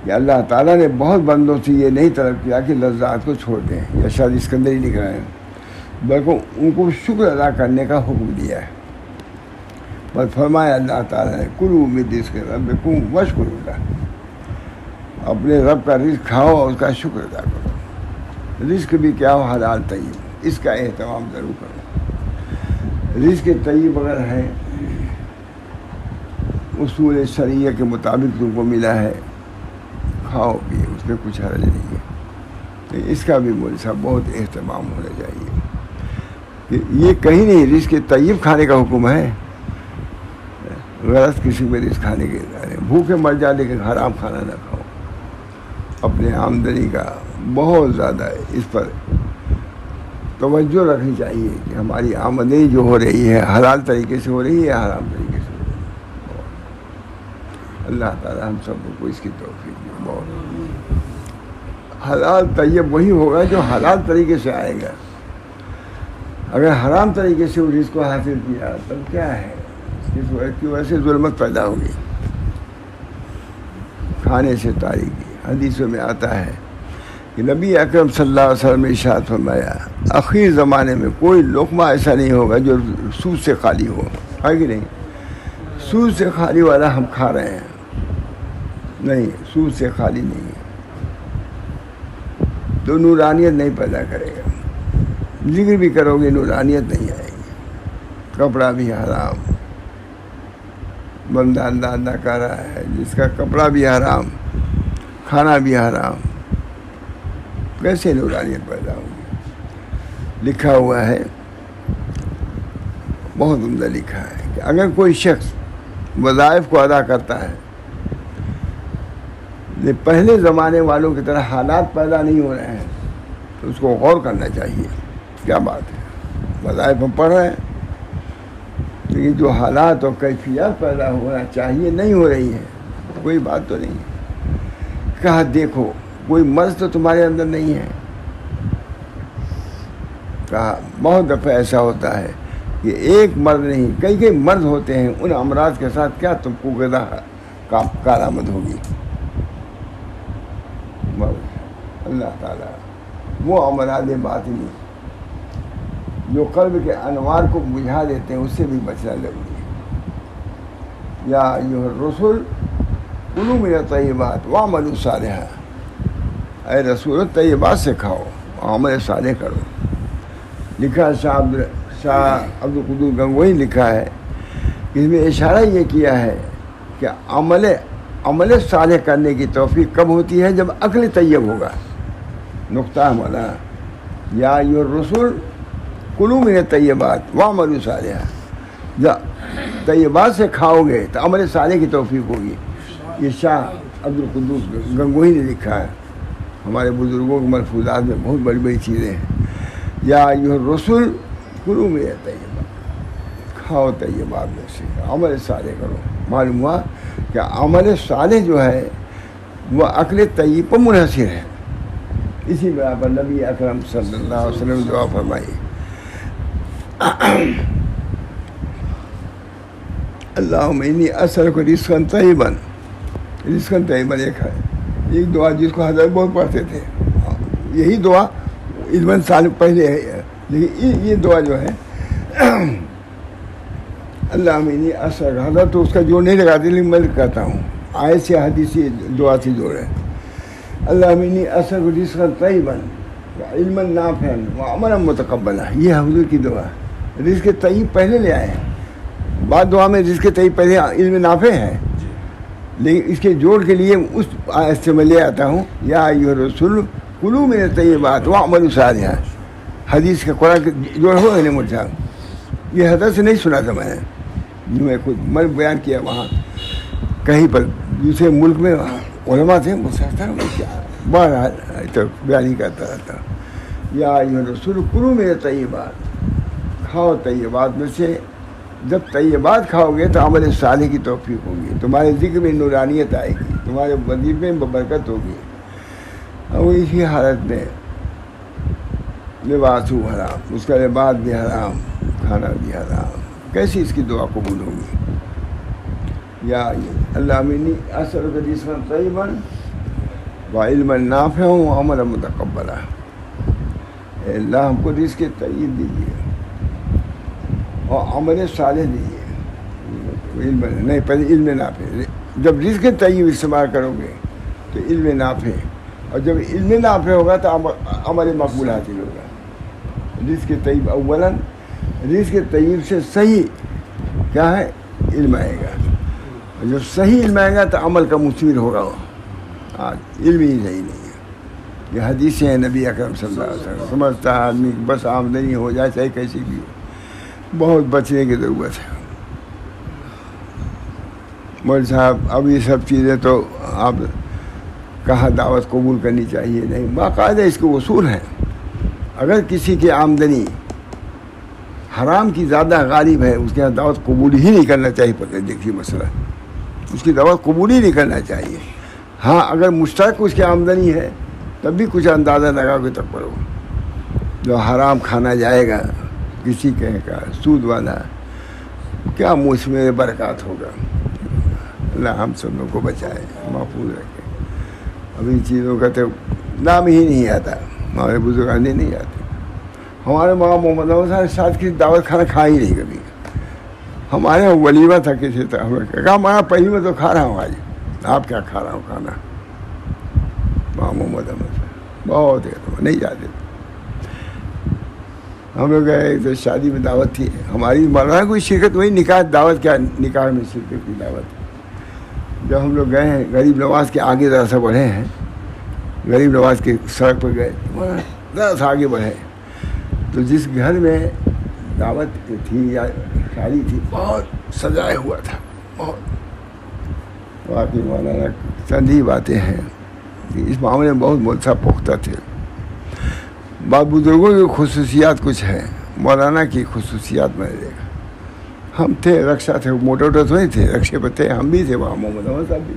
Speaker 1: کہ اللہ تعالیٰ نے بہت بندوں سے یہ نہیں طلب کیا کہ لذات کو چھوڑ دیں، یا شاید اسکندری لکھ رہے ہیں، بلکہ ان کو شکر ادا کرنے کا حکم دیا ہے. بس فرمایا اللہ تعالیٰ نے کلوا من رزق ربکم واشکروا لہ، اپنے رب کا رزق کھاؤ اور اس کا شکر ادا کرو. رزق بھی کیا ہو حلال طیب، اس کا اہتمام ضرور کرو. رزق طیب اگر ہے اصول شریعہ کے مطابق تم کو ملا ہے، کھاؤ بھی، اس میں کچھ حرج نہیں ہے. تو اس کا بھی مول صاحب بہت اہتمام ہونا چاہیے کہ یہ کہیں نہیں رزق طیب کھانے کا حکم ہے. غرض کسی میں رزق کھانے کے ادارے بھوکے مر جا لیکن حرام کھانا نہ کھاؤ. اپنے آمدنی کا بہت زیادہ اس پر توجہ رکھنی چاہیے کہ ہماری آمدنی جو ہو رہی ہے حلال طریقے سے ہو رہی ہے یا حرام طریقے سے ہو رہی ہے. اللہ تعالیٰ ہم سب کو اس کی توفیق دے. بہت حلال طیب وہی ہوگا جو حلال طریقے سے آئے گا. اگر حرام طریقے سے اس کو حاصل کیا تب کیا ہے، اس کی وجہ سے ظلمت پیدا ہوگی. کھانے سے تاریخی حدیثوں میں آتا ہے کہ نبی اکرم صلی اللہ علیہ وسلم نے ارشاد فرمایا آخری زمانے میں کوئی لقمہ ایسا نہیں ہوگا جو سود سے خالی ہو. ہے کہ نہیں؟ سود سے خالی والا ہم کھا رہے ہیں، نہیں، سود سے خالی نہیں ہے تو نورانیت نہیں پیدا کرے گا. ذکر بھی کرو گے نورانیت نہیں آئے گی. کپڑا بھی حرام، بندہ اللہ اللہ کر رہا ہے جس کا کپڑا بھی حرام، کھانا بھی حرام، کیسے نورانیت پیدا ہوگی؟ لکھا ہوا ہے، بہت عمدہ لکھا ہے کہ اگر کوئی شخص وظائف کو ادا کرتا ہے، پہلے زمانے والوں کی طرح حالات پیدا نہیں ہو رہے ہیں تو اس کو غور کرنا چاہیے. کیا بات ہے، وظائف ہم پڑھ رہے ہیں لیکن جو حالات اور کیفیات پیدا ہونا چاہیے نہیں ہو رہی ہے، کوئی بات تو نہیں. کہا دیکھو کوئی مرض تو تمہارے اندر نہیں ہے. کہا بہت دفعہ ایسا ہوتا ہے کہ ایک مرض نہیں کئی مرض ہوتے ہیں، ان امراض کے ساتھ کیا تم کو غذا کارآمد ہوگی. اللہ تعالیٰ وہ امراض باطنی جو قلب کے انوار کو بجھا دیتے ہیں اس سے بھی بچنا ضروری ہے. یا ایھا الرسل کلوا من الطیبات واعملوا صالحا، اے رسول طیبات سے کھاؤ، عمل صالح کرو. لکھا شاہ عبد القدوس گنگوئی لکھا ہے کہ اس میں اشارہ یہ کیا ہے کہ عمل صالح کرنے کی توفیق کب ہوتی ہے؟ جب عقل طیب ہوگا. نقطہ ہمارا یا ایھا الرسل کلوا من الطیبات واعملوا صالحا، جب طیبات سے کھاؤ گے تو عمل صالح کی توفیق ہوگی. یہ شاہ عبد القدوس گنگوئی نے لکھا ہے. ہمارے بزرگوں کے ملفوظات میں بہت بڑی بڑی چیزیں ہیں. یا ایھا الرسل کلوا من الطیبات، کھاؤ طیبات میں سے، عمل صالح کرو. معلوم ہوا کہ عمل صالح جو ہے وہ عقل طیب پر منحصر ہے. اسی بنا پر نبی اکرم صلی اللہ علیہ وسلم دعا فرمائی اللہم انی اسألک رزقا طیبا. رزقا طیبا ایک ہے، ایک دعا جس کو حضرت بہت پڑھتے تھے، یہی دعا علم سال پہلے ہے، لیکن یہ دعا جو ہے اللہ امینی اثر حضرت تو اس کا جوڑ نہیں لگاتے، لیکن میں کہتا ہوں آیت سے حدیث سے دعا سے جوڑے. اللہ امینی اثر رزقا طیبا علما نافعا وعملا متقبلا، یہ حضور کی دعا. رزق طیب پہلے لے آئے ہیں، بعد دعا میں رزق طیب پہلے علم نافع ہے، لیکن اس کے جوڑ کے لیے اس آیت سے میں لے آتا ہوں یا ایھا الرسول کلوا من الطیبات واعملوا صالحا. حدیث کا قرآن کے جوڑ ہو نہیں مجھا، یہ حضرت سے نہیں سنا تھا میں نے، میں خود میں بیان کیا وہاں کہیں پر دوسرے ملک میں علماء تھے، بہرحال تو بیان ہی کرتا رہتا. یا ایھا الرسول کلوا من الطیبات، کھاؤ طیبات میں سے. جب طیبات کھاؤ گے تو عمل صالح کی توفیق ہوگی، تمہارے ذکر میں نورانیت آئے گی، تمہارے وظیفے میں برکت ہوگی. اور اسی حالت میں لباس حرام، اس کا لباس بھی حرام، کھانا بھی حرام، کیسی اس کی دعا قبول ہوگی؟ یا اللہ امینی اسألک رزقا طیبا وعلما نافعا وعملا متقبلا. اے اللہ ہم کو رزق طیب دیجیے اور عمل صالح دیجیے. علم نہیں، پہلے علم نافع. جب رزق طیب استعمال کرو گے تو علم نافع، اور جب علم نافع ہوگا تو عمل مقبول حاصل ہوگا. رزق طیب اولاً، رزق طیب سے صحیح کیا ہے؟ علم آئے گا. اور جب صحیح علم آئے گا تو عمل کا مثمر ہوگا. آج علم ہی صحیح نہیں ہے. یہ حدیثیں ہیں نبی اکرم صلی اللہ علیہ وسلم. سمجھتا ہے آدمی بس آمدنی ہو جائے چاہے کیسی بھی ہو، بہت بچنے کی ضرورت ہے. مول صاحب اب یہ سب چیزیں تو آپ کہاں دعوت قبول کرنی چاہیے؟ نہیں، باقاعدہ اس کے اصول ہیں. اگر کسی کی آمدنی حرام کی زیادہ غالب ہے، اس کے یہاں دعوت قبول ہی نہیں کرنا چاہیے. پتہ دیکھیے مسئلہ، اس کی دعوت قبول ہی نہیں کرنا چاہیے. ہاں اگر مشترک اس کی آمدنی ہے تب بھی کچھ اندازہ لگا کے تک پڑھو. جو حرام کھانا جائے گا کسی کہیں کا سود والا، کیا موسم برکات ہوگا؟ اللہ ہم سب لوگوں کو بچائے، محفوظ رکھے. اب ان چیزوں کا تو نام ہی نہیں آتا، ہمارے بزرگان نہیں آتے. ہمارے ماں محمد صاحب ساتھ کی دعوت کھانا کھا ہی نہیں کبھی. ہمارے یہاں ولیمہ تھا کسی طرح، ہم نے کہا ہمارا پہلی میں تو کھا رہا ہوں، آج آپ کیا کھا رہا ہوں کھانا. ماں محمد صاحب بہت نہیں جاتے. ہم لوگ گئے تو شادی میں دعوت تھی ہماری، مولانا کوئی شرکت وہی نکاح دعوت، کیا نکاح میں شرکت کی دعوت. جب ہم لوگ گئے ہیں غریب نواز کے آگے ذرا سا بڑھے ہیں، غریب نواز کے سڑک پر گئے، ذرا سا آگے بڑھے تو جس گھر میں دعوت تھی یا شادی تھی بہت سجائے ہوا تھا. بہت واقعی مولانا چند ہی باتیں ہیں اس معاملے میں بہت ملسا پختہ تھے. بعض بزرگوں کی خصوصیات کچھ ہیں، مولانا کی خصوصیات میں نے دیکھا. ہم تھے رکشا تھے، موٹر ووٹر تھوڑی تھے، رکشے پہ تھے، ہم بھی تھے وہاں، محمد احمد صاحب بھی.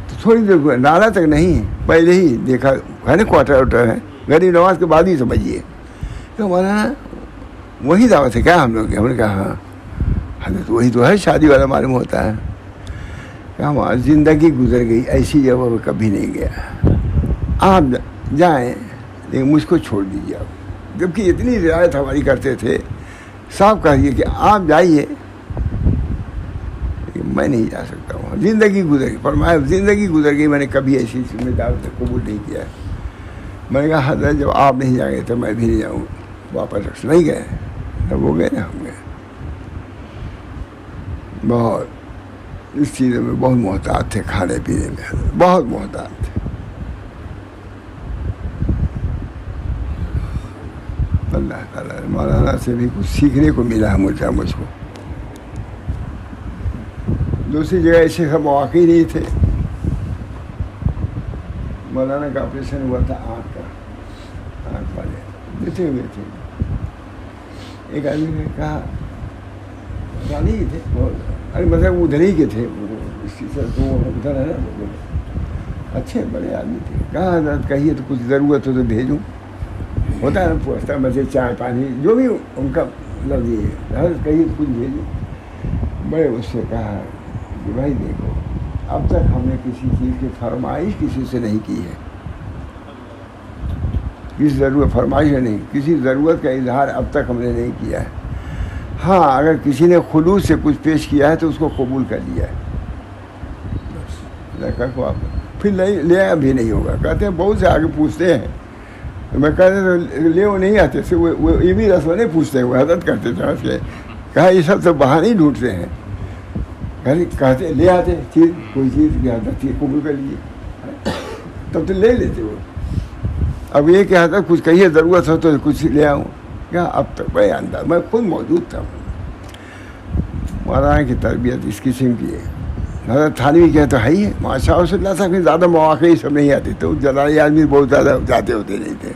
Speaker 1: تو تھوڑی دیر نالا تک نہیں، پہلے ہی دیکھا ہے نا کوارٹر ووٹر ہے، غریب نواز کے بعد ہی سمجھیے. تو مولانا وہی دعوت ہے کیا ہم لوگ کی؟ ہم نے کہا ہاں حضرت وہی تو ہے، شادی والا معلوم ہوتا ہے. کہا ہماری زندگی گزر گئی، ایسی جگہ میں کبھی نہیں گیا. آپ جائیں لیکن مجھ کو چھوڑ دیجیے آپ. جبکہ اتنی رعایت ہماری کرتے تھے، صاحب کہیے کہ آپ جائیے، لیکن میں نہیں جا سکتا ہوں، زندگی گزر گئی. فرمایا زندگی گزر گئی، میں نے کبھی ایسی ذمہ دعوت قبول نہیں کیا. میں نے کہا حضرت جب آپ نہیں جائیں گے تو میں بھی نہیں جاؤں. واپس رکھ نہیں گئے، جب وہ گئے نا ہم گئے. بہت اس چیزوں میں بہت محتاط تھے، کھانے پینے میں بہت محتاط تھے. اللہ تعالیٰ مولانا سے بھی کچھ سیکھنے کو ملا ہے مجھ کو. دوسری جگہ ایسے سب مواقع نہیں تھے. مولانا کا آپریشن ہوا تھا آنکھ کا، آنکھ والے بیٹھے ہوئے تھے. ایک آدمی نے کہا پرانی ہی تھے، ارے مطلب ادھر ہی کے تھے، اس چیز سے تو ادھر ہے نا، اچھے بڑے آدمی تھے. کہا حضرت کہیے تو کچھ ضرورت ہو تو بھیجوں. ہوتا ہے نا پوچھتا مجھے چائے پانی جو بھی ان کا لفظ یہ ہے، حضرت کہیے تو کچھ بھیجوں. بڑے اس سے کہا کہ بھائی دیکھو اب تک ہم نے کسی چیز کی فرمائش کسی سے نہیں کی ہے، کسی ضرورت فرمائش ہے نہیں، کسی ضرورت کا اظہار اب تک ہم نے نہیں کیا ہے۔ ہاں اگر کسی نے خلوص سے کچھ پیش کیا ہے تو اس کو قبول کر لیا ہے، پھر لے بھی نہیں ہوگا۔ کہتے ہیں بہت سے آگے پوچھتے ہیں، میں کہتے تو لے وہ نہیں آتے تھے، وہ یہ بھی رسم نہیں پوچھتے، وہ حضرت کرتے تھے اس کے، کہا یہ سب تو بہانے ہی ڈھونڈتے ہیں، کہتے لے آتے چیز، کوئی چیز کی حضرت تھی قبول کر لیجیے، تب تو لے لیتے وہ۔ اب یہ کہ حضرت کچھ کہیے ضرورت ہو تو کچھ لے آؤں کیا، اب تک بڑے انداز میں خود موجود تھا۔ مولانا کی تربیت اس قسم کی ہے۔ حضرت تھانوی کیا تو ہے ہی ہے، ماشاء اللہ صاحب کے زیادہ مواقع یہ سب نہیں آتے، تو جلالی آدمی بہت زیادہ جاتے ہوتے نہیں تھے،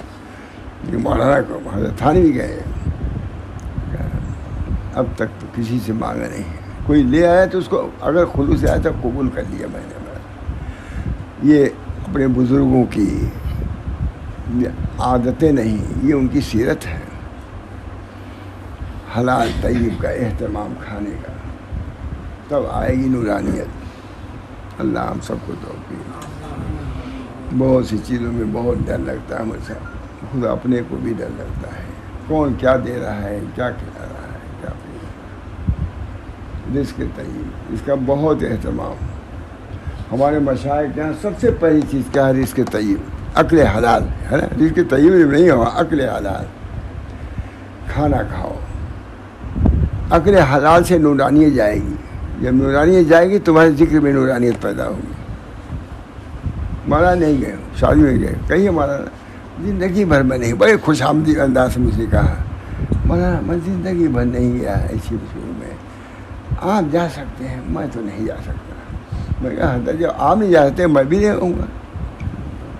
Speaker 1: لیکن مولانا کو حضرت تھانوی گئے اب تک تو کسی سے مانگا نہیں، کوئی لے آیا تو اس کو اگر خلوص سے آیا تو قبول کر لیا میں نے۔ یہ اپنے بزرگوں کی عادتیں نہیں، یہ ان کی سیرت ہے، حلال طیب کا اہتمام کھانے کا، تب آئے گی نورانیت۔ اللہ ہم سب کو توفیق۔ بہت سی چیزوں میں بہت ڈر لگتا ہے مجھے، خود اپنے کو بھی ڈر لگتا ہے، کون کیا دے رہا ہے، کیا کھلا رہا ہے، کیا پی رہا ہے۔ رزق طیب اس کا بہت اہتمام، ہمارے مشائخ کے یہاں سب سے پہلی چیز کیا ہے؟ رزق طیب، عقل حلال ہے نا، رزق طیب نہیں ہوا، عقل حلال، کھانا کھاؤ، عقل حلال سے نورانیت جائے گی، جب نورانیت جائے گی تمہارے ذکر میں نورانیت پیدا ہوگی۔ مولانا نہیں گئے، شادی میں گئے، کہیے مولانا زندگی بھر میں نہیں، بڑے خوش آمدید انداز سے مجھے کہا، مولانا میں زندگی بھر نہیں گیا ایسی شروع میں، آپ جا سکتے ہیں، میں تو نہیں جا سکتا۔ میں کہا حضرت جب آپ نہیں جا سکتے میں بھی نہیں ہوں گا،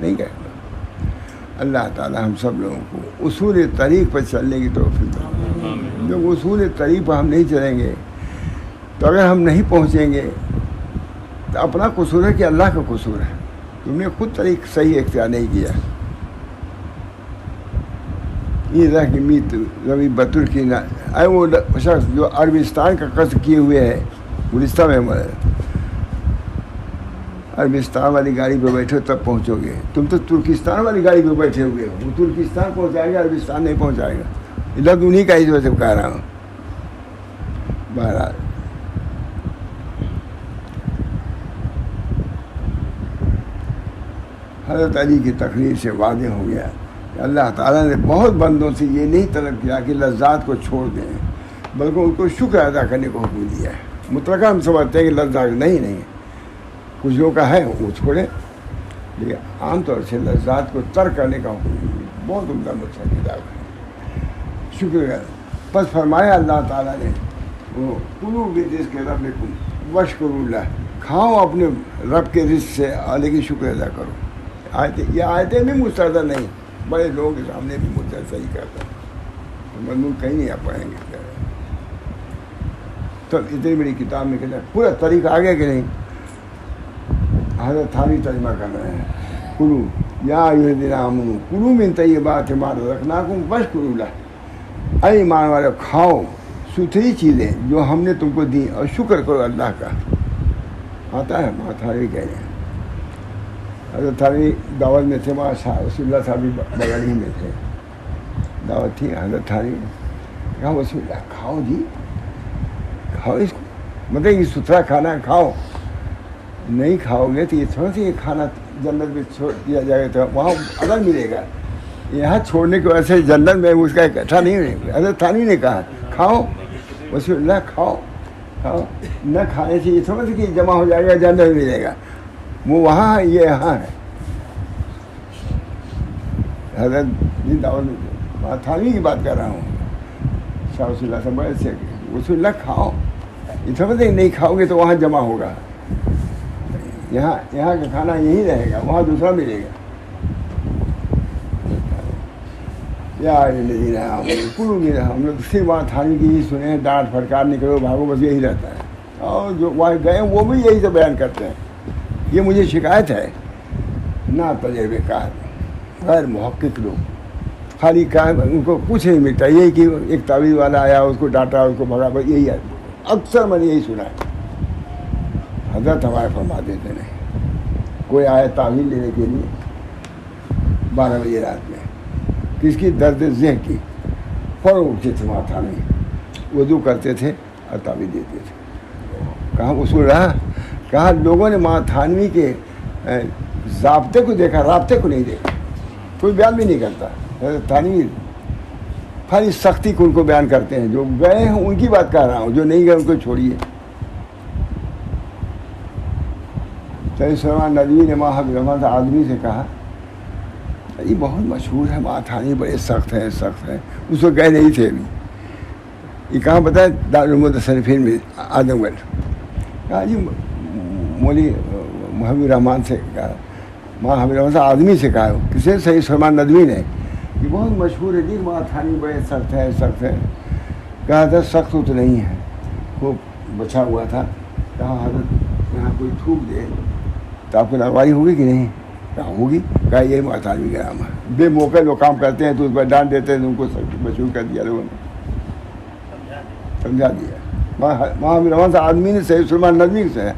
Speaker 1: نہیں کہہ گا۔ اللہ تعالی ہم سب لوگوں کو اصول طریق پر چلنے کی توفیق دے۔ جب اصول طریق پر ہم نہیں چلیں گے تو اگر ہم نہیں پہنچیں گے تو اپنا قصور ہے کہ اللہ کا قصور ہے، تم نے خود طریق صحیح اختیار نہیں کیا۔ یہ رہ کہ میت ربی بطور کی نہ اے وہ شخص جو عربستان کا قصد کیے ہوئے ہے، گلستہ میں عربستان والی گاڑی پہ بیٹھو تب پہنچو گے، تم تو ترکستان والی گاڑی پہ بیٹھے ہوئے ہو، وہ ترکستان پہنچائے گا، عربستان نہیں پہنچائے گا، لفظ انہیں کا اس وجہ سے کہہ رہا ہوں۔ بہرحال حضرت علی کی تقریر سے واضح ہو گیا کہ اللہ تعالیٰ نے بہت بندوں سے یہ نہیں طلب کیا کہ لذات کو چھوڑ دیں، بلکہ ان کو شکر ادا کرنے کو حکم دیا ہے۔ مطلقاً ہم سمجھتے ہیں کہ لذات نہیں، کچھ لوگوں کا ہے وہ چھوڑے، لیکن عام طور سے لذات کو ترک کرنے کا حکم بہت عمدہ مطلب کتاب ہے۔ شکر بس فرمایا اللہ تعالیٰ نے، وہ کلو بھی رزق کے رب لکھوں وشکر اللہ، کھاؤ اپنے رب کے رزق سے لیکن شکر ادا کرو۔ یہ آیتیں بھی مستحضر نہیں، بڑے لوگوں کے سامنے بھی مستحضر صحیح کرتا ہے، مضمون کہیں نہیں آپ پڑھیں گے۔ تو اتنی بڑی کتاب میں کہتے ہیں پورا طریقہ آگے کہ نہیں، حضرت تھانوی ترجمہ کر رہے ہیں، کلو یا ایھا الذین آمنوا کلوا من طیبات ما رزقناکم واشکروا لہ، اے ایمان والے کھاؤ ستھری چیزیں جو ہم نے تم کو دی اور شکر کرو اللہ کا۔ آتا ہے وہاں تھانوی کہہ رہے ہیں، حضرت تھانوی دعوت میں تھے، وہاں رسول اللہ صاحب بغل ہی میں تھے، دعوت تھی، حضرت تھانوی کہا رسول اللہ کھاؤ جی، کھاؤ اس کو، مطلب یہ ستھرا کھانا کھاؤ، نہیں کھاؤ گے تو یہ تھوڑا سی یہ کھانا جنت میں چھوڑ دیا جائے گا تو وہاں اگر ملے گا، یہاں چھوڑنے کی وجہ سے جنت میں اس کا اکٹھا نہیں ہونے گا۔ حضرت تھانوی نے کہا کھاؤ رسول اللہ کھاؤ، نہ کھانے سے یہ تھوڑا سی کہ جمع ہو جائے گا جنت میں ملے گا، وہ وہاں ہے یہ یہاں ہے۔ حضرت دعوت وہاں تھانوی کی بات کر رہا ہوں، شاہ رسول اللہ سے بڑے سے رسول اللہ کھاؤ، یہ تھوڑا سی نہیں کھاؤ گے تو وہاں جمع ہوگا، یہاں کا کھانا یہی رہے گا، وہاں دوسرا ملے گا۔ یا الذین آمنوا کلوا من، ہم لوگ صرف وہاں تھانوی کی ہی سنے ہیں، ڈانٹ پھٹکار نکلو بھاگو، بس یہی رہتا ہے، اور جو وہاں گئے وہ بھی یہی سے بیان کرتے ہیں۔ یہ مجھے شکایت ہے نہ تجربے کار غیر محقق لوگ، خالی کام ان کو کچھ نہیں ملتا، یہی کہ ایک تعویذ والا آیا اس کو ڈانٹا اس کو بھگا، بس یہی ہے، اکثر میں نے یہی سنا ہے۔ حضرت ہمارے فرما دیتے نہیں. کوئی آئے تعویل لینے کے لیے 12 بجے رات میں، کس کی؟ درد ذہن کی. فوراً اٹھتے تھے وہاں تھانے، وضو کرتے تھے اور تعویل دیتے تھے. کہاں اصول رہا؟ کہاں لوگوں نے ماں تھانوی کے ضابطے کو دیکھا، رابطے کو نہیں دیکھا. کوئی بیان بھی نہیں کرتا. تھانوی خالی سختی کو ان کو بیان کرتے ہیں. جو گئے ہیں ان کی بات کر رہا ہوں، جو نہیں گئے ان کو چھوڑیے. سید سلمان ندوی نے ماں حبیب الرحمن آدمی سے کہا یہ بہت مشہور ہے ماں تھانی، بڑے سخت ہیں سخت ہیں. اس وقت گئے نہیں تھے ابھی. یہ کہاں بتایا؟ دارالمتصرفین میں اعظم گڑھ. کہا جی مولوی حبیب الرحمن سے کہا، ماں حبیب الرحمن سے آدمی سے کہا، کسے؟ سید سلمان ندوی نے. یہ بہت مشہور ہے جی ماں تھانی بڑے سخت ہے سخت ہے. کہا تھا سخت تو نہیں ہے، خوب بچا ہوا تھا. کہا حضرت یہاں کوئی تھوک دے تو آپ کو لارواری ہوگی کہ نہیں؟ کہا ہوگی. کہا یہ ماں تھانی کا نام ہے. بے موقع جو کام کرتے ہیں تو اس پر ڈانٹ دیتے ہیں، ان کو مشہور کر دیا لوگوں نے، سمجھا دیا. ماں حبیب الرحمن سے آدمی نے سید سلمان ندوی سے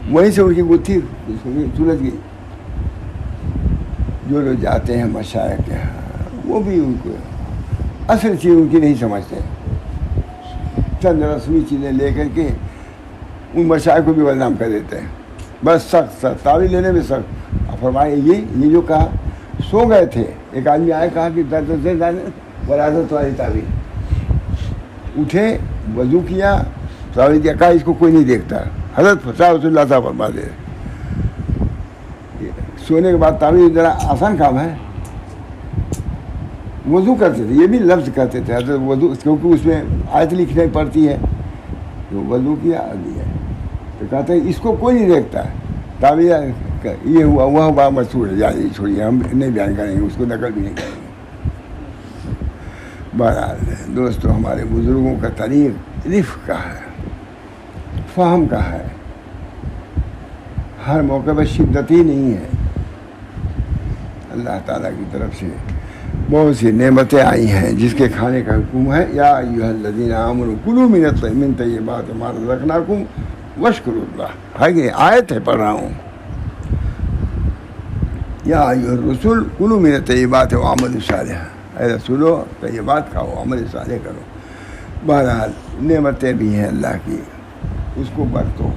Speaker 1: وہیں سے ان کی گتھی سلجھ گئی. جو لوگ جاتے ہیں مشائخ کے یہاں وہ بھی ان کو اصل چیز ان کی نہیں سمجھتے، چند رسمی چیزیں لے کر کے ان مشائخ کو بھی بدنام کر دیتے ہیں. بس سخت سخت تعویل لینے میں سخت. فرمائے یہ جو کہا، سو گئے تھے، ایک آدمی آئے کہا کہ درد سے وراثت والی تعویل. اٹھے، وضو کیا، تعویل کیا. کہا اس کو کوئی نہیں دیکھتا. حضرت رسول اللہ صاحب فرما دے سونے کے بعد تعویل ذرا آسان کام ہے. وضو کرتے تھے، یہ بھی لفظ کرتے تھے حضرت وضو، کیونکہ اس میں آیت لکھنے پڑتی ہے. تو وضو کیا دیا تو کہتے ہیں اس کو کوئی نہیں دیکھتا. تعویل یہ ہوا وہ ہوا مشہور ہے، جائے چھوڑیے، ہم نہیں بیان کریں گے، اس کو نقل بھی نہیں کریں گے. بہرحال دوستو، ہمارے بزرگوں کا طریق رفق کا ہے، فہم کا ہے. ہر موقع پر شدت ہی نہیں ہے. اللہ تعالیٰ کی طرف سے بہت سی نعمتیں آئی ہیں جس کے کھانے کا حکم ہے. یا ایھا الذین آمنوا کلوا من طیبات ما رزقناکم واشکروا اللہ. ہے کہ آیت ہے، پڑھ رہا ہوں. یا ایھا الرسل کلوا من الطیبات واعملوا صالحا. اے رسولو طیبات کھاؤ، عمل صالح کرو. بہرحال نعمتیں بھی ہیں اللہ کی، اس کو برتو،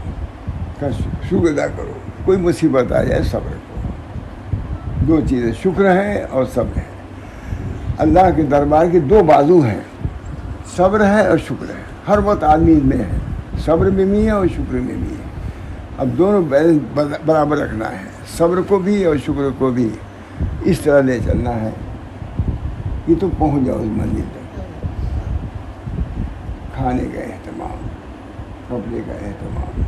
Speaker 1: شکر ادا کرو. کوئی مصیبت آ جائے صبر کرو. دو چیزیں شکر ہے اور صبر ہے. اللہ کے دربار کے دو بازو ہیں، صبر ہے اور شکر ہے. ہر وقت آدمی میں ہے، صبر میں بھی ہے اور شکر میں بھی ہے. اب دونوں بیلنس برابر رکھنا ہے، صبر کو بھی اور شکر کو بھی. اس طرح لے چلنا ہے کہ تم پہنچ جاؤ اس منزل تک. کھانے کا اہتمام، کپڑے کا اہتمام،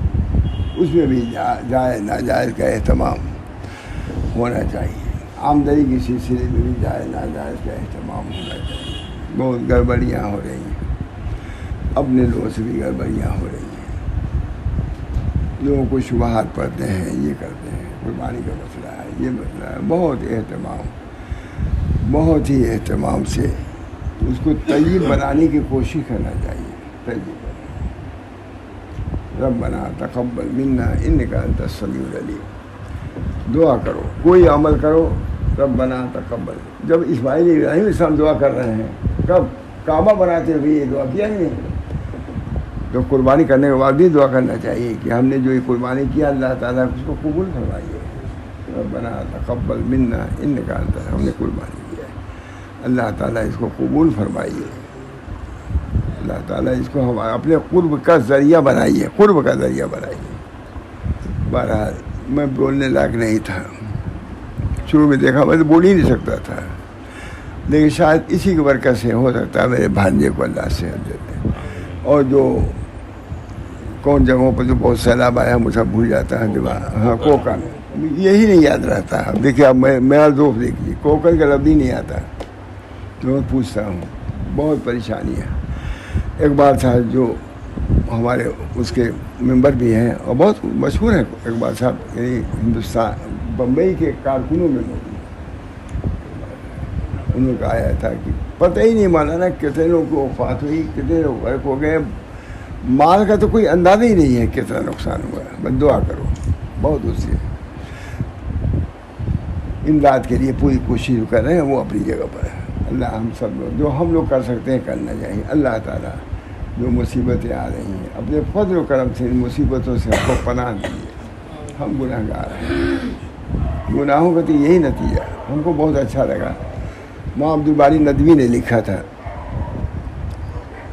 Speaker 1: اس میں بھی جائز ناجائز کا اہتمام ہونا چاہیے. آمدنی کے سلسلے میں بھی جائز ناجائز کا اہتمام ہونا چاہیے. بہت گڑبڑیاں ہو رہی ہیں، اپنے لوگوں سے بھی گڑبڑیاں ہو رہی ہیں. لوگوں کو شبہات پڑھتے ہیں، یہ کرتے ہیں، قربانی کا مسئلہ ہے، یہ مسئلہ ہے. بہت اہتمام، بہت ہی اہتمام سے اس کو طیب بنانے کی کوشش کرنا چاہیے. طیب ربنا تقبل منا انک انت السمیع العلیم. دعا کرو، کوئی عمل کرو، ربنا تقبل. جب اسماعیل ابراہیم السلام دعا کر رہے ہیں، کب کعبہ بناتے ہوئے یہ دعا کیا نہیں؟ تو قربانی کرنے کے بعد بھی دعا کرنا چاہیے کہ ہم نے جو یہ قربانی کیا اللہ تعالیٰ اس کو قبول فرمائیے. ربنا تقبل منا انک انت، ہم نے قربانی کیا ہے، اللہ تعالیٰ اس کو قبول فرمائیے. اللہ تعالیٰ اس کو ہم اپنے قرب کا ذریعہ بنائیے، قرب کا ذریعہ بنائیے. بہرحال میں بولنے لائق نہیں تھا، شروع میں دیکھا میں تو بول ہی نہیں سکتا تھا، لیکن شاید اسی کی برکت سے ہو سکتا ہے میرے بھانجے کو اللہ صحت دیتے. اور جو کون جگہوں پر جو بہت سیلاب آیا مجھے بھول جاتا ہے دماغ. ہاں کوکن، یہی نہیں یاد رہتا. اب دیکھیے اب میرا دوست دیکھیے کوکن کا لفظ ہی نہیں آتا. میں پوچھتا ہوں، بہت پریشانی ہے. ایک بار تھا جو ہمارے اس کے ممبر بھی ہیں اور بہت مشہور ہیں اقبال صاحب، یعنی ہندوستان بمبئی کے کارکنوں میں موجود. انہوں نے آیا تھا کہ پتہ ہی نہیں مولانا کتنے لوگوں کو وفات ہوئی، کتنے لوگ غرق ہو گئے. مال کا تو کوئی اندازہ ہی نہیں ہے کتنا نقصان ہوا ہے. بس دعا کرو بہت اس سے امداد کے لیے پوری کوشش کر رہے ہیں، وہ اپنی جگہ پر ہے. اللہ ہم سب لوگ جو ہم لوگ کر سکتے ہیں کرنا چاہیے. اللہ تعالیٰ جو مصیبتیں آ رہی ہیں اپنے فضل و کرم سے ان مصیبتوں سے ہم کو پناہ دیجیے. ہم گناہ گار ہیں، گناہوں کا تو یہی نتیجہ. ہم کو بہت اچھا لگا مولانا عبدالباری ندوی نے لکھا تھا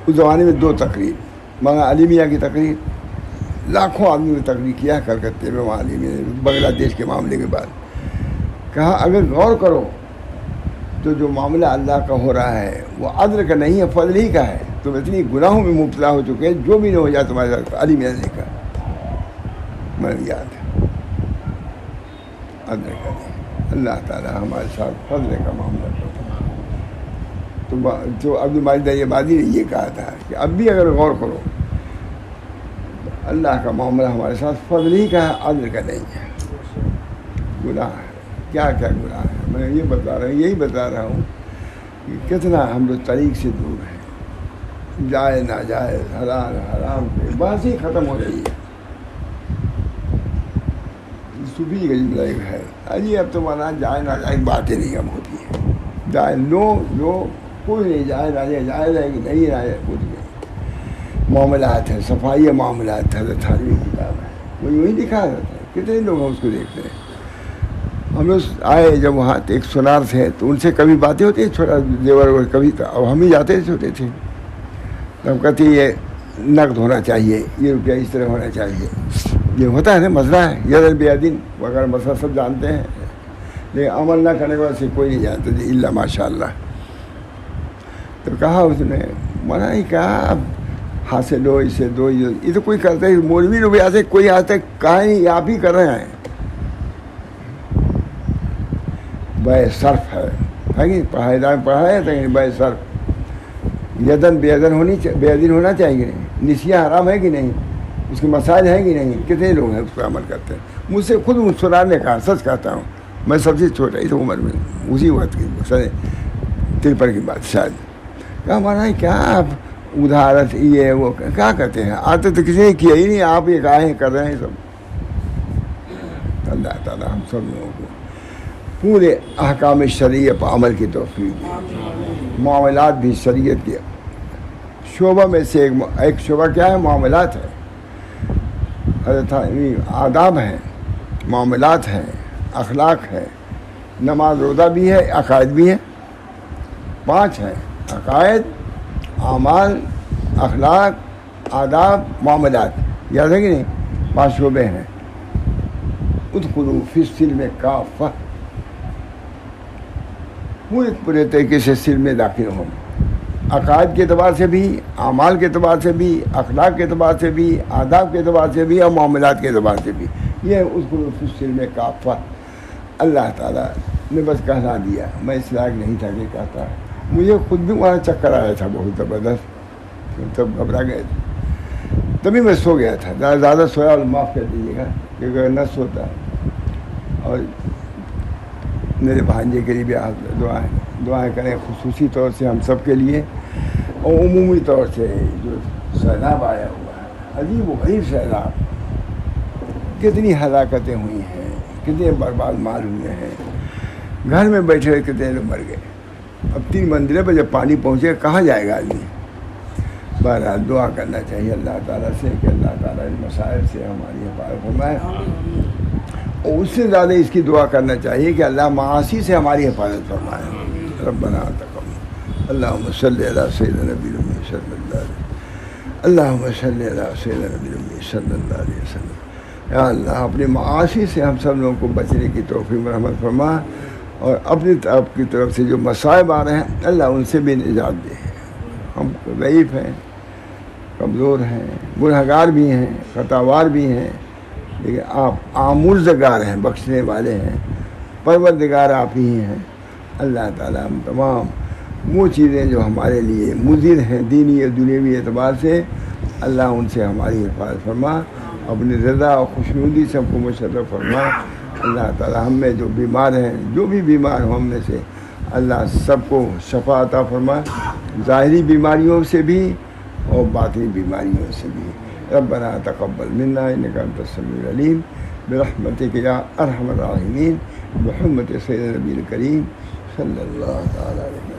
Speaker 1: اس زمانے میں 2 تقریر، مولانا علی میاں کی تقریر، لاکھوں آدمی نے تقریر کیا کلکتے میں مولانا علی میاں نے بنگلہ دیش کے معاملے کے بعد. کہا اگر غور کرو تو جو معاملہ اللہ کا ہو رہا ہے وہ عدل کا نہیں ہے، فضل ہی کا ہے. تم اتنی گناہوں میں مبتلا ہو چکے ہیں، جو بھی نہ ہو جائے تمہارے ساتھ. علی میاں نے لکھا، میں یاد ہے، عدل کا نہیں. اللہ تعالیٰ ہمارے ساتھ فضل کا معاملہ کرتا ہے. تو عبدالباری دریابادی نے یہ کہا تھا کہ اب بھی اگر غور کرو اللہ کا معاملہ ہمارے ساتھ فضل ہی کا ہے، عدل کا نہیں ہے. گناہ ہے، کیا کیا گناہ ہے. میں یہ یہی بتا رہا ہوں کہ کتنا ہم لوگ طریق سے دور ہیں. جائز ناجائز، حلال حرام پہ بحث ہی ختم ہو رہی ہے. صوفی کا جملہ ایک ہے، اجی اب تو مانا جائز ناجائز باتیں نہیں کم ہوتی ہیں. جائز لو کوئی نہیں، جائز ناجائز، جائز ہے کہ نہیں جائز کچھ نہیں. معاملات ہیں، صفائی معاملات ہے، حضرت تھانوی کی کتاب ہے، وہ یوں ہی دکھا جاتا ہے. کتنے لوگ ہیں اس کو دیکھتے ہیں. ہم لوگ آئے جب وہاں ایک سونار تھے تو ان سے کبھی باتیں ہوتی ہیں، چھوٹا زیور کبھی تھا. اب ہم ہی جاتے چھوٹے تھے، تب کہتے یہ نقد ہونا چاہیے، یہ روپیہ اس طرح ہونا چاہیے. یہ ہوتا ہے نا مسئلہ ہے، یدن بیدن وغیرہ مسئلہ سب جانتے ہیں، لیکن عمل نہ کرنے کے بعد سے کوئی نہیں جانتا جی اللہ ماشاء اللہ. تو کہا اس نے، منع ہی کہا اب ہاتھ سے دو، اس سے دو، یہ تو کوئی کرتا ہے. مولوی روپیہ سے کوئی آج تک کہا نہیں، آپ ہی کر رہے ہیں. بے صرف ہے کہ پڑھایا تھا بے صرف. یدن بے ادن ہونا چاہیے نہیں. نسیہ حرام ہے کہ نہیں، اس کے مسائل ہیں کہ نہیں. کتنے لوگ ہیں اس پر عمل کرتے ہیں. مجھ سے خود سنار نے کہا، سچ کہتا ہوں، میں سب سے چھوٹا ہی تھا عمر میں، اسی وقت کی 53 کی بات شاید. کہا ہمارا کیا آپ ادھارت یہ وہ کیا کہتے ہیں، آتے تو کسی نے کیا ہی نہیں، آپ یہ کہا کر رہے ہیں سب. اللہ تعالیٰ ہم سب لوگوں کو پورے احکام شریعہ پر عمل کی توفیق دی. معاملات بھی شریعت کے شعبہ میں سے ایک شعبہ کیا ہے، معاملات ہے. حضرت آداب ہیں، معاملات ہیں، اخلاق ہے. نماز روزہ بھی ہے، عقائد بھی ہے. 5 ہیں، عقائد، اعمال، اخلاق، آداب، معاملات. یاد ہے کہ نہیں؟ 5 شعبے ہیں. ادخلوا فی السلم کافہ، پورے طریقے سے سلم میں داخل ہوں. عقائد کے اعتبار سے بھی، اعمال کے اعتبار سے بھی، اخلاق کے اعتبار سے بھی، آداب کے اعتبار سے بھی، اور معاملات کے اعتبار سے بھی. یہ ادخلوا فی السلم کافہ. اللہ تعالیٰ نے بس کہنا دیا، میں اس لائق نہیں تھا کہ کہتا. مجھے خود بھی وہاں چکر آیا تھا بہت زبردست، تب گھبرا گئے تھے. تبھی میں سو گیا تھا. زیادہ سویا اور معاف کر دیجیے گا کیونکہ اگر نہ سوتا. اور میرے بھانجے کے لیے بھی آپ دعائیں کریں خصوصی طور سے ہم سب کے لیے، اور عمومی طور سے جو سیلاب آیا ہوا ہے، عجیب و غریب سیلاب. کتنی ہلاکتیں ہوئی ہیں، کتنے برباد مال ہوئے ہیں. گھر میں بیٹھے ہوئے کتنے لوگ مر گئے. اب 3 منزلیں پہ جب پانی پہنچے کہاں جائے گا آدمی. بہرحال دعا کرنا چاہیے اللہ تعالیٰ سے کہ اللہ تعالیٰ ان مسائل سے ہماری حفاظت فرمائے. اور اس سے زیادہ اس کی دعا کرنا چاہیے کہ اللہ معاصی سے ہماری حفاظت فرمائے. ربنا تقبل. اللہم صلی علی سیدنا نبی الامی صلی اللہ علیہ وسلم. اللہم صلی علی سیدنا نبی الامی صلی اللہ علیہ وسلم. یا اللہ اپنے معاصی سے ہم سب لوگوں کو بچنے کی توفیق مرحمت فرما، اور اپنی طرف کی طرف سے جو مصائب آ رہے ہیں اللہ ان سے بھی نجات دے. ہم ضعیف ہیں، کمزور ہیں، گنہگار بھی ہیں، خطاوار بھی ہیں، لیکن آپ آمرزگار ہیں، بخشنے والے ہیں، پروردگار آپ ہی ہیں. اللہ تعالیٰ ہم تمام وہ چیزیں جو ہمارے لیے مضر ہیں دینی اور دنیاوی اعتبار سے، اللہ ان سے ہماری حفاظت فرما. اپنی رضا اور خوشنودی سے ہم کو مشرف فرما. اللہ تعالیٰ ہم میں جو بیمار ہیں، جو بھی بیمار ہوں ہم میں سے، اللہ سب کو شفا عطا فرما. ظاہری بیماریوں سے بھی اور باقی بیماریوں سے بھی. ربنا تقبل منا انک انت السمیع العلیم برحمتک یا ارحم الراحمین بحرمت سید نبی الکریم صلی اللہ تعالی علیہ وسلم.